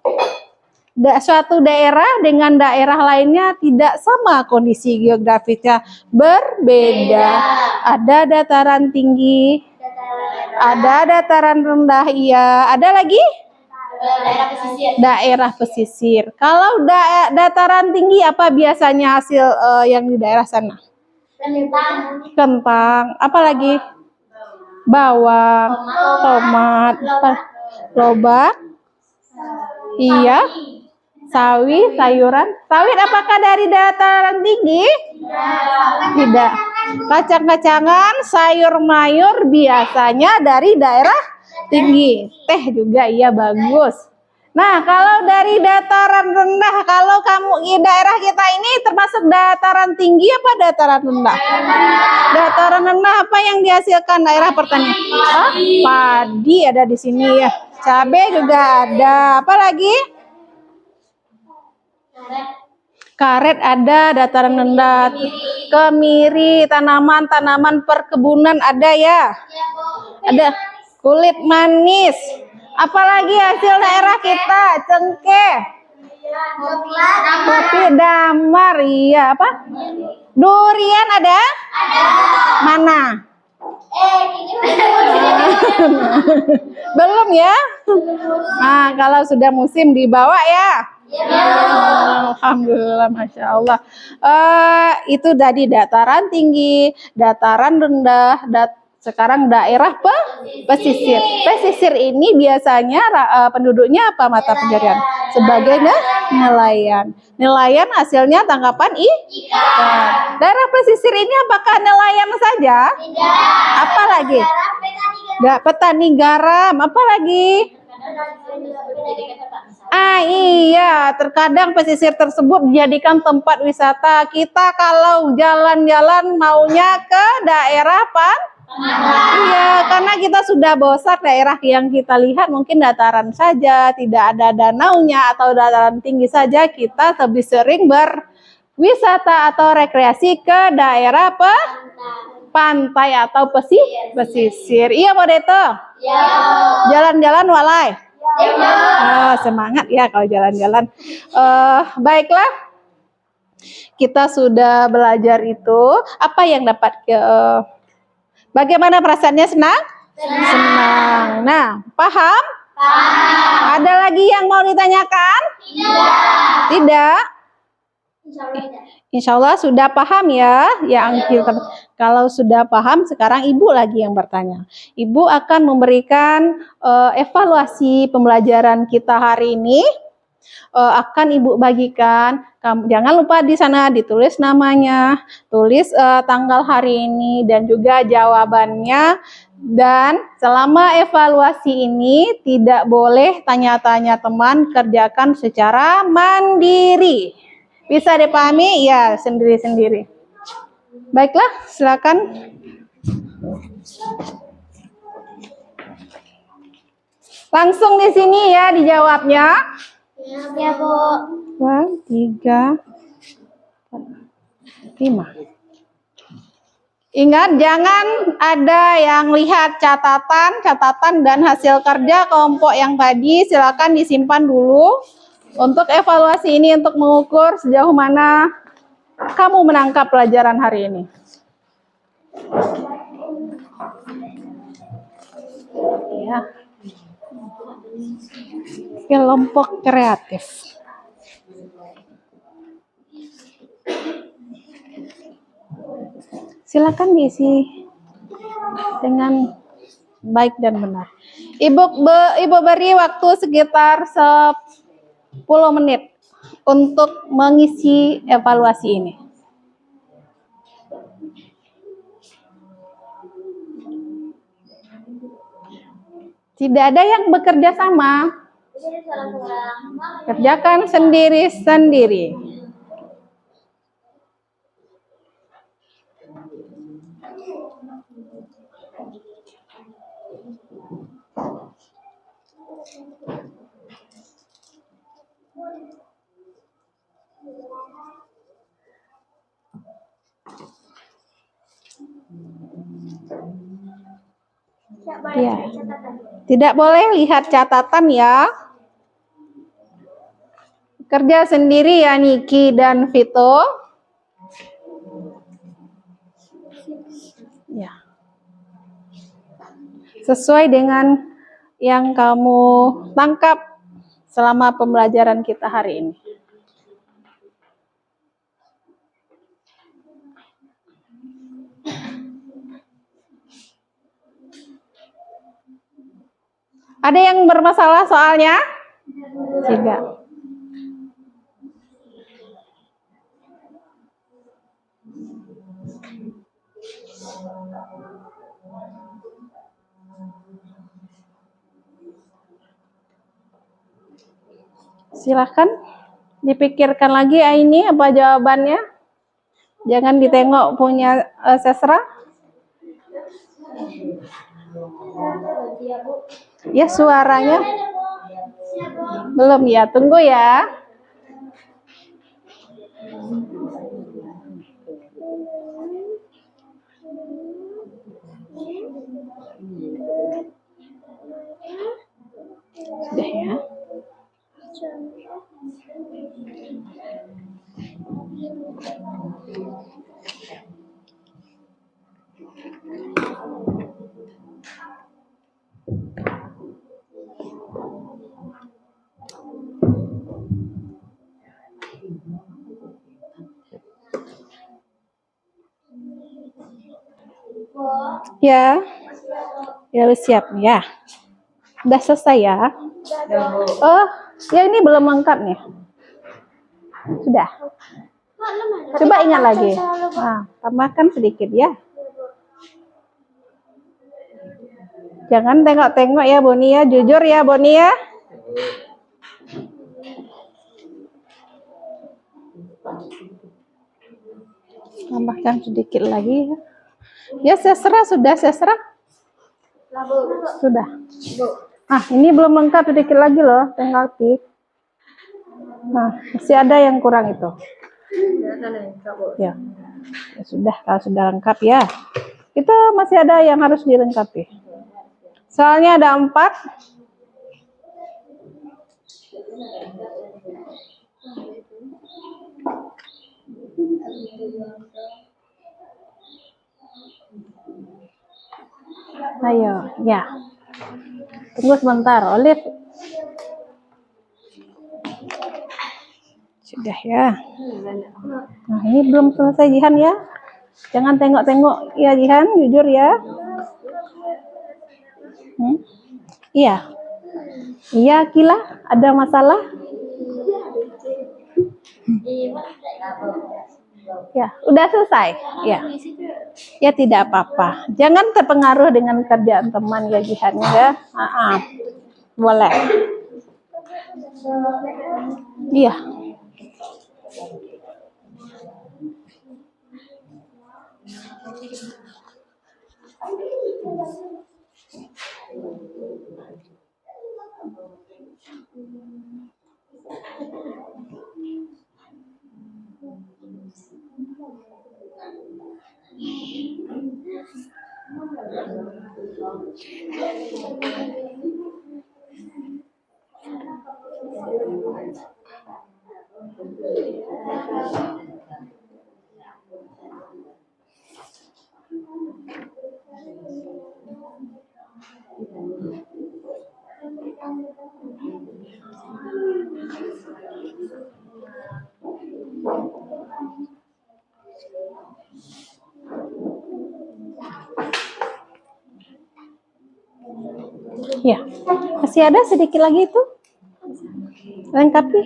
Suatu daerah dengan daerah lainnya tidak sama kondisi geografisnya, berbeda. Ada dataran tinggi, ada dataran rendah, iya. Ada lagi? Daerah pesisir. Daerah pesisir. Kalau dataran tinggi apa biasanya hasil yang di daerah sana? Kentang. Apa lagi? Bawang, tomat, lobak. Iya. Sawi, sayuran. Sawit apakah dari dataran tinggi? Tidak. Kacang-kacangan, sayur mayur biasanya dari daerah tinggi. Teh juga, iya, bagus. Nah, kalau dari dataran rendah, kalau kamu daerah kita ini termasuk dataran tinggi apa dataran rendah? Dataran rendah apa yang dihasilkan daerah pertanian? Padi ada di sini ya. Cabai juga ada. Apa lagi? Karet ada, dataran rendah. Kemiri, tanaman-tanaman perkebunan ada ya. Ada kulit manis. Apalagi hasil daerah kita? Cengkeh, kopi, damar, iya apa? Durian ada? Mana? Belum ya? Nah, kalau sudah musim dibawa ya. Alhamdulillah, masya Allah. Itu tadi dataran tinggi, dataran rendah, sekarang daerah pesisir. Pesisir ini biasanya penduduknya apa mata pencarian? Sebagai nelayan. Nelayan hasilnya tangkapan ikan. Daerah pesisir ini apakah nelayan saja? Apa lagi? Petani garam. Apa lagi? Iya, terkadang pesisir tersebut dijadikan tempat wisata. Kita kalau jalan-jalan maunya ke daerah iya, karena kita sudah bosan daerah yang kita lihat mungkin dataran saja, tidak ada danaunya atau dataran tinggi saja. Kita lebih sering berwisata atau rekreasi ke daerah pantai atau pesisir. Iya, Modeto? Jalan-jalan walai. Semangat ya kalau jalan-jalan. Baiklah, kita sudah belajar itu. Apa yang dapat bagaimana perasaannya? Senang? Nah, paham? Ada lagi yang mau ditanyakan? Tidak? Insya Allah sudah paham ya. Kalau sudah paham, sekarang Ibu lagi yang bertanya. Ibu akan memberikan evaluasi pembelajaran kita hari ini. Akan Ibu bagikan. Jangan lupa di sana ditulis namanya, tulis tanggal hari ini dan juga jawabannya. Dan selama evaluasi ini tidak boleh tanya-tanya teman, kerjakan secara mandiri. Bisa dipahami? Ya, sendiri-sendiri. Baiklah, silakan. Langsung di sini ya dijawabnya. Ya, Bu. 2, 3, 5. Ingat, jangan ada yang lihat catatan dan hasil kerja kelompok yang tadi. Silakan disimpan dulu untuk evaluasi ini, untuk mengukur sejauh mana kamu menangkap pelajaran hari ini. Ya. Kelompok kreatif. Silakan diisi dengan baik dan benar. Ibu beri waktu sekitar 10 menit untuk mengisi evaluasi ini. Tidak ada yang bekerja sama. Kerjakan sendiri-sendiri. Siap boleh Iya. cek catatan. Tidak boleh lihat catatan ya. Kerja sendiri ya Niki dan Vito. Ya. Sesuai dengan yang kamu tangkap selama pembelajaran kita hari ini. Ada yang bermasalah soalnya? Tidak. Silahkan dipikirkan lagi ini apa jawabannya. Jangan ditengok punya sesra. Ya suaranya belum ya, tunggu ya. Sudah ya. Ya, ya udah siap ya. Udah selesai ya. Oh, ya ini belum lengkap nih. Sudah. Coba ingat lagi. Nah, tambahkan sedikit ya. Jangan tengok-tengok ya Boni ya, jujur ya Boni ya. Tambahkan sedikit lagi ya. Ya sesra sudah sesra. Sudah. Ah, ini belum lengkap, sedikit lagi loh, tengok. Nah, masih ada yang kurang itu. Ya. Ya sudah, kalau sudah lengkap ya. Itu masih ada yang harus dilengkapi. Soalnya ada 4. Ayo, ya. Tunggu sebentar, Olive. Sudah ya. Nah, ini belum selesai Jihan ya. Jangan tengok-tengok ya Jihan, jujur ya. Iya. Iya, Kila, ada masalah? Ya, udah selesai. Ya. Ya tidak apa-apa. Jangan terpengaruh dengan kerjaan teman ya Jihan ya. Boleh. Iya. Ya, masih ada sedikit lagi itu. Lengkapi.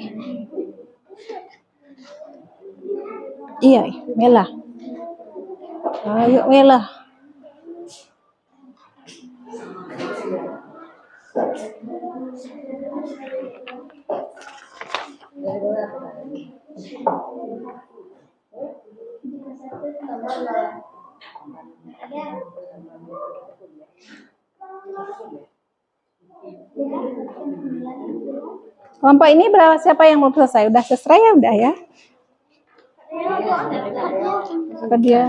Iya, Mela. Ayo Mela. Kelompok ini berapa, siapa yang mau selesai? Udah selesai ya? Udah ya? Dia.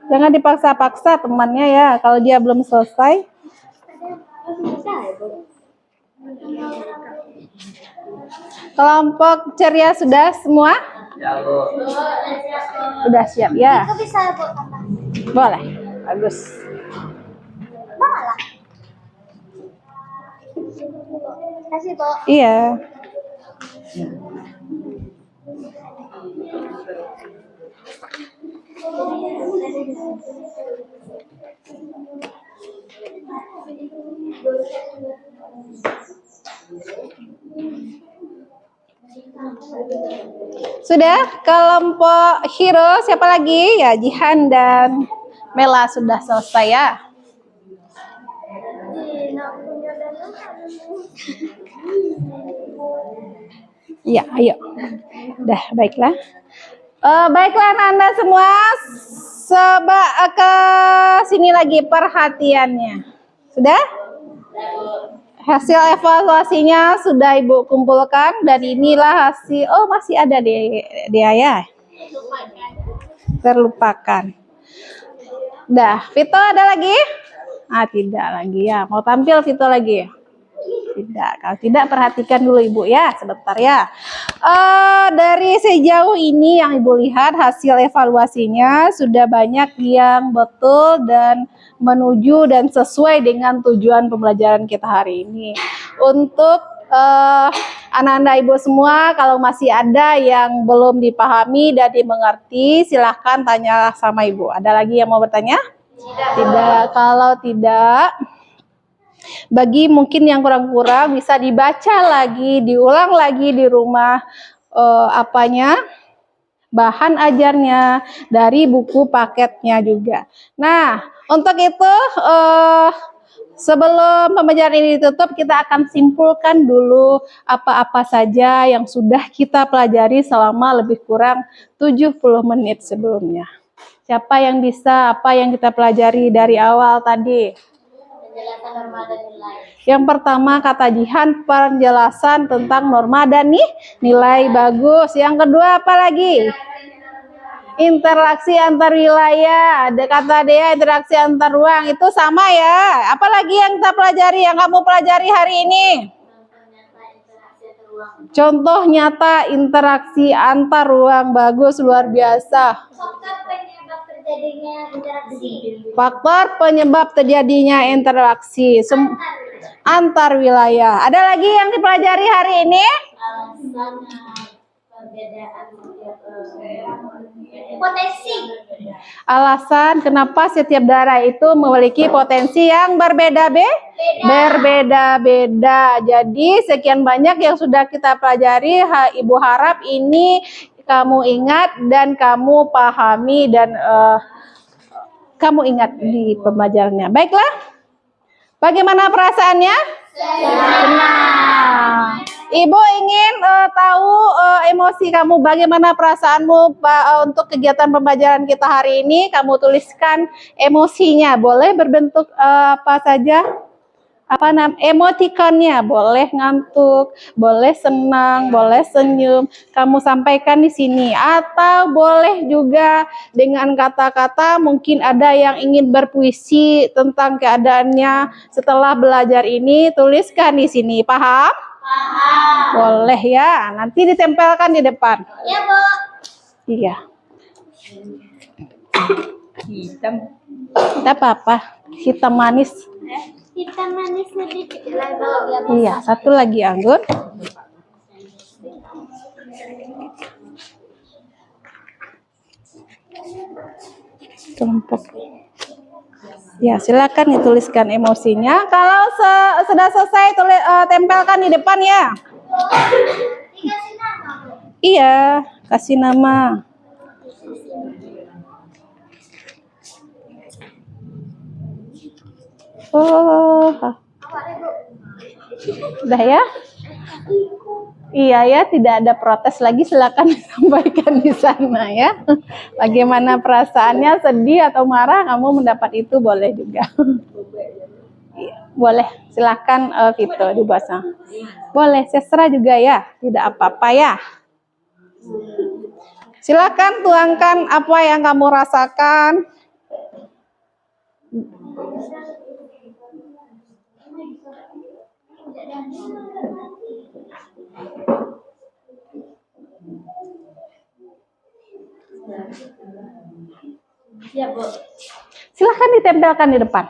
Jangan dipaksa-paksa temannya ya. Kalau dia belum selesai, Kelompok ceria sudah semua? Ya, Bu. Sudah siap ya? Aku bisa buat tambah. Boleh. Bagus. Malah. Kasih, Bu. Iya. Sudah kelompok hero siapa lagi? Ya, Jihan dan Mela sudah selesai ya. Iya, ayo. Dah, baiklah. Baiklah anak-anak semua, coba ke sini lagi perhatiannya. Sudah? Hasil evaluasinya sudah Ibu kumpulkan dan inilah hasil. Oh, masih ada dia ya. Terlupakan. Dah, Vito ada lagi? Ah, tidak lagi ya. Mau tampil Vito lagi? Tidak. Kalau tidak perhatikan dulu Ibu ya, sebentar ya. Dari sejauh ini yang Ibu lihat hasil evaluasinya sudah banyak yang betul dan menuju dan sesuai dengan tujuan pembelajaran kita hari ini. Untuk anak-anak Ibu semua, kalau masih ada yang belum dipahami dan dimengerti, silahkan tanya sama Ibu. Ada lagi yang mau bertanya? Tidak. Kalau tidak, bagi mungkin yang kurang-kurang bisa dibaca lagi, diulang lagi di rumah bahan ajarnya dari buku paketnya juga. Nah, untuk itu sebelum pembelajaran ini ditutup, kita akan simpulkan dulu apa-apa saja yang sudah kita pelajari selama lebih kurang 70 menit sebelumnya. Siapa yang bisa apa yang kita pelajari dari awal tadi? Penjelasan norma dan nilai. Yang pertama kata Jihan, penjelasan tentang norma dan nilai. Bagus. Yang kedua apa lagi? Interaksi antar wilayah. Ada kata dia interaksi antar ruang. Itu sama ya. Apalagi yang kita pelajari, yang kamu pelajari hari ini? Contoh nyata interaksi antar ruang. Bagus, luar biasa. Faktor penyebab terjadinya interaksi. Faktor penyebab terjadinya interaksi antar wilayah. Ada lagi yang dipelajari hari ini? Potensi. Alasan kenapa setiap daerah itu memiliki potensi yang berbeda-beda. Jadi sekian banyak yang sudah kita pelajari. Ibu harap ini kamu ingat dan kamu pahami dan kamu ingat di pembelajarannya. Baiklah. Bagaimana perasaannya? Senang. Ibu ingin tahu emosi kamu, bagaimana perasaanmu untuk kegiatan pembelajaran kita hari ini. Kamu tuliskan emosinya, boleh berbentuk apa saja? Emotikonnya, boleh ngantuk, boleh senang, boleh senyum. Kamu sampaikan di sini, atau boleh juga dengan kata-kata. Mungkin ada yang ingin berpuisi tentang keadaannya setelah belajar ini, tuliskan di sini. Paham? Paham. Boleh ya, nanti ditempelkan di depan. Ya, Bu. Iya. Hitam. Tidak apa-apa, hitam manis. Hitam manis sedikit. Iya, satu lagi Anggun. Kelompok. Ya, silakan dituliskan emosinya. Kalau sudah selesai, tempelkan di depan ya. Dikasih nama, Bu. Iya, kasih nama. Oh, udah ya? Iya ya, tidak ada protes lagi, silakan disampaikan di sana ya. Bagaimana perasaannya, sedih atau marah, kamu mendapat itu boleh juga. Iya, boleh, silakan Vito dibuat sana. Boleh, sestra juga ya, tidak apa-apa ya. Silakan tuangkan apa yang kamu rasakan. Siap, Bu. Silahkan ditempelkan di depan.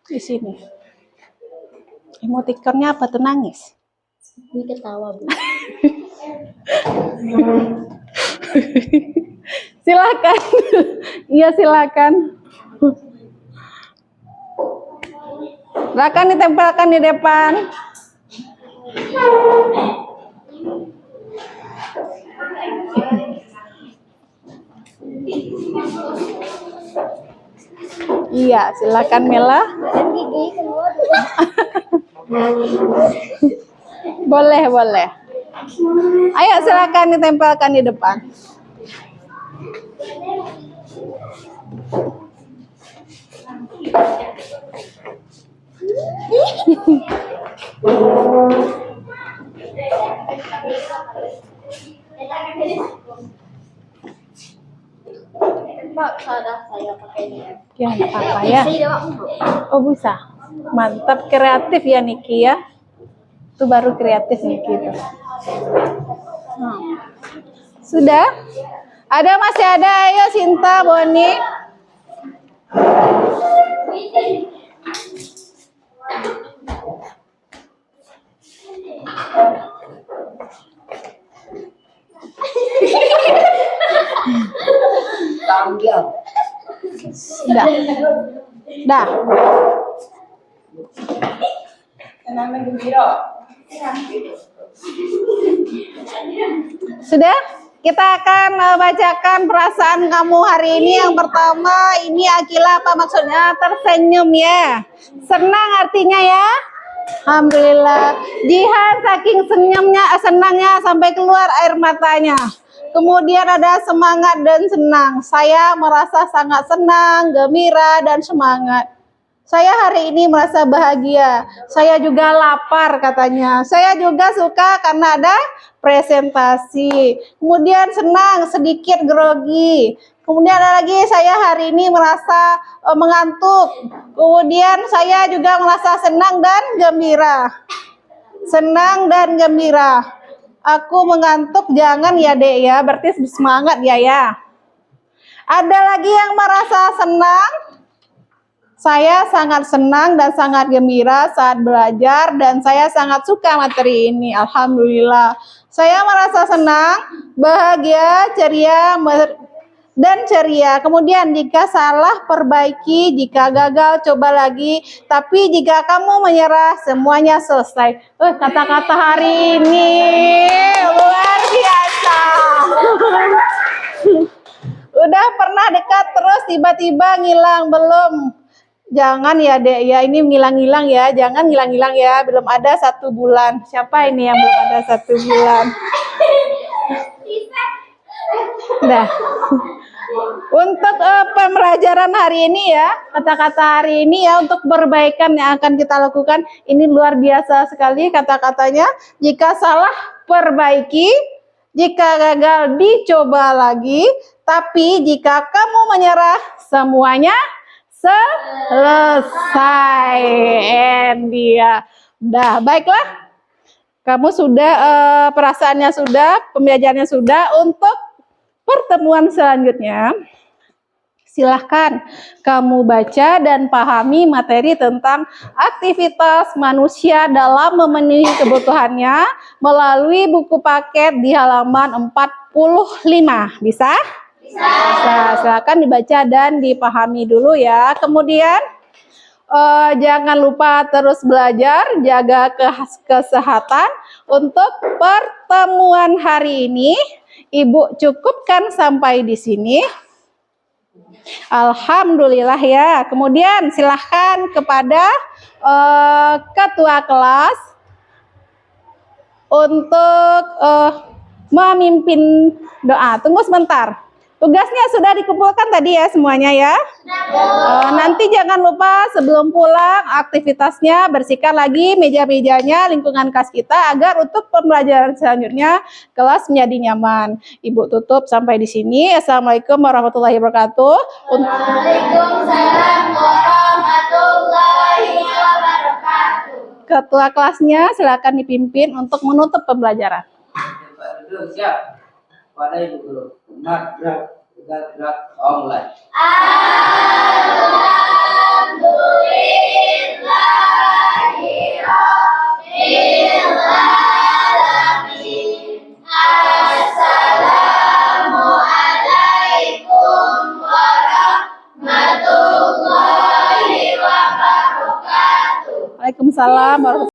Di sini. Emotikonnya apa tuh, nangis? Ini ketawa, Bu. Silakan. Iya, silakan. Silakan ditempelkan di depan. Iya, silakan Mela. Boleh, boleh. Ayo silakan ditempelkan di depan. Mbak, salah saya pakainya. Ya, apa ya? Isi doang, Bu. Oh, bisa. Mantap, kreatif ya Niki ya. Itu baru kreatif Niki itu. Sudah? Ada, masih ada. Ayo Sinta, Boni. Dah. Dah. Sudah? Kita akan bacakan perasaan kamu hari ini. Yang pertama, ini Akila, apa maksudnya? Tersenyum ya. Senang artinya ya. Alhamdulillah. Jihan saking senangnya sampai keluar air matanya. Kemudian ada semangat dan senang. Saya merasa sangat senang, gembira, dan semangat. Saya hari ini merasa bahagia. Saya juga lapar katanya. Saya juga suka karena ada presentasi. Kemudian senang, sedikit grogi. Kemudian ada lagi, saya hari ini merasa mengantuk. Kemudian saya juga merasa senang dan gembira. Senang dan gembira. Aku mengantuk, jangan ya Dek ya, berarti semangat ya ya. Ada lagi yang merasa senang. Saya sangat senang dan sangat gembira saat belajar dan saya sangat suka materi ini. Alhamdulillah. Saya merasa senang, bahagia, ceria, dan ceria. Kemudian jika salah perbaiki, jika gagal coba lagi. Tapi jika kamu menyerah semuanya selesai. Kata-kata hari ini luar biasa. Udah pernah dekat terus tiba-tiba ngilang belum? Jangan ya Dek ya, ini ngilang-ngilang ya, jangan ngilang-ngilang ya, belum ada 1 bulan. Siapa ini yang belum ada 1 bulan? Dah. Untuk pembelajaran hari ini ya, kata-kata hari ini ya, untuk perbaikan yang akan kita lakukan, ini luar biasa sekali kata-katanya. Jika salah perbaiki, jika gagal dicoba lagi, tapi jika kamu menyerah semuanya selesai. And dia dah, baiklah. Kamu sudah perasaannya sudah, pembelajarannya sudah. Untuk pertemuan selanjutnya, silahkan kamu baca dan pahami materi tentang aktivitas manusia dalam memenuhi kebutuhannya melalui buku paket di halaman 45. Bisa? Nah, silakan dibaca dan dipahami dulu ya. Kemudian jangan lupa terus belajar, jaga kesehatan. Untuk pertemuan hari ini, Ibu cukupkan sampai di sini. Alhamdulillah ya. Kemudian silahkan kepada ketua kelas untuk memimpin doa. Tunggu sebentar. Tugasnya sudah dikumpulkan tadi ya semuanya ya. Nanti jangan lupa sebelum pulang aktivitasnya bersihkan lagi meja-mejanya, lingkungan kelas kita agar untuk pembelajaran selanjutnya kelas menjadi nyaman. Ibu tutup sampai di sini. Assalamualaikum warahmatullahi wabarakatuh. Waalaikumsalam ketua kelasnya silakan dipimpin untuk menutup pembelajaran. Pak duduk siap. Pada ibu guru. Mat, gerak, mulai. Waalaikumsalam warahmatullahi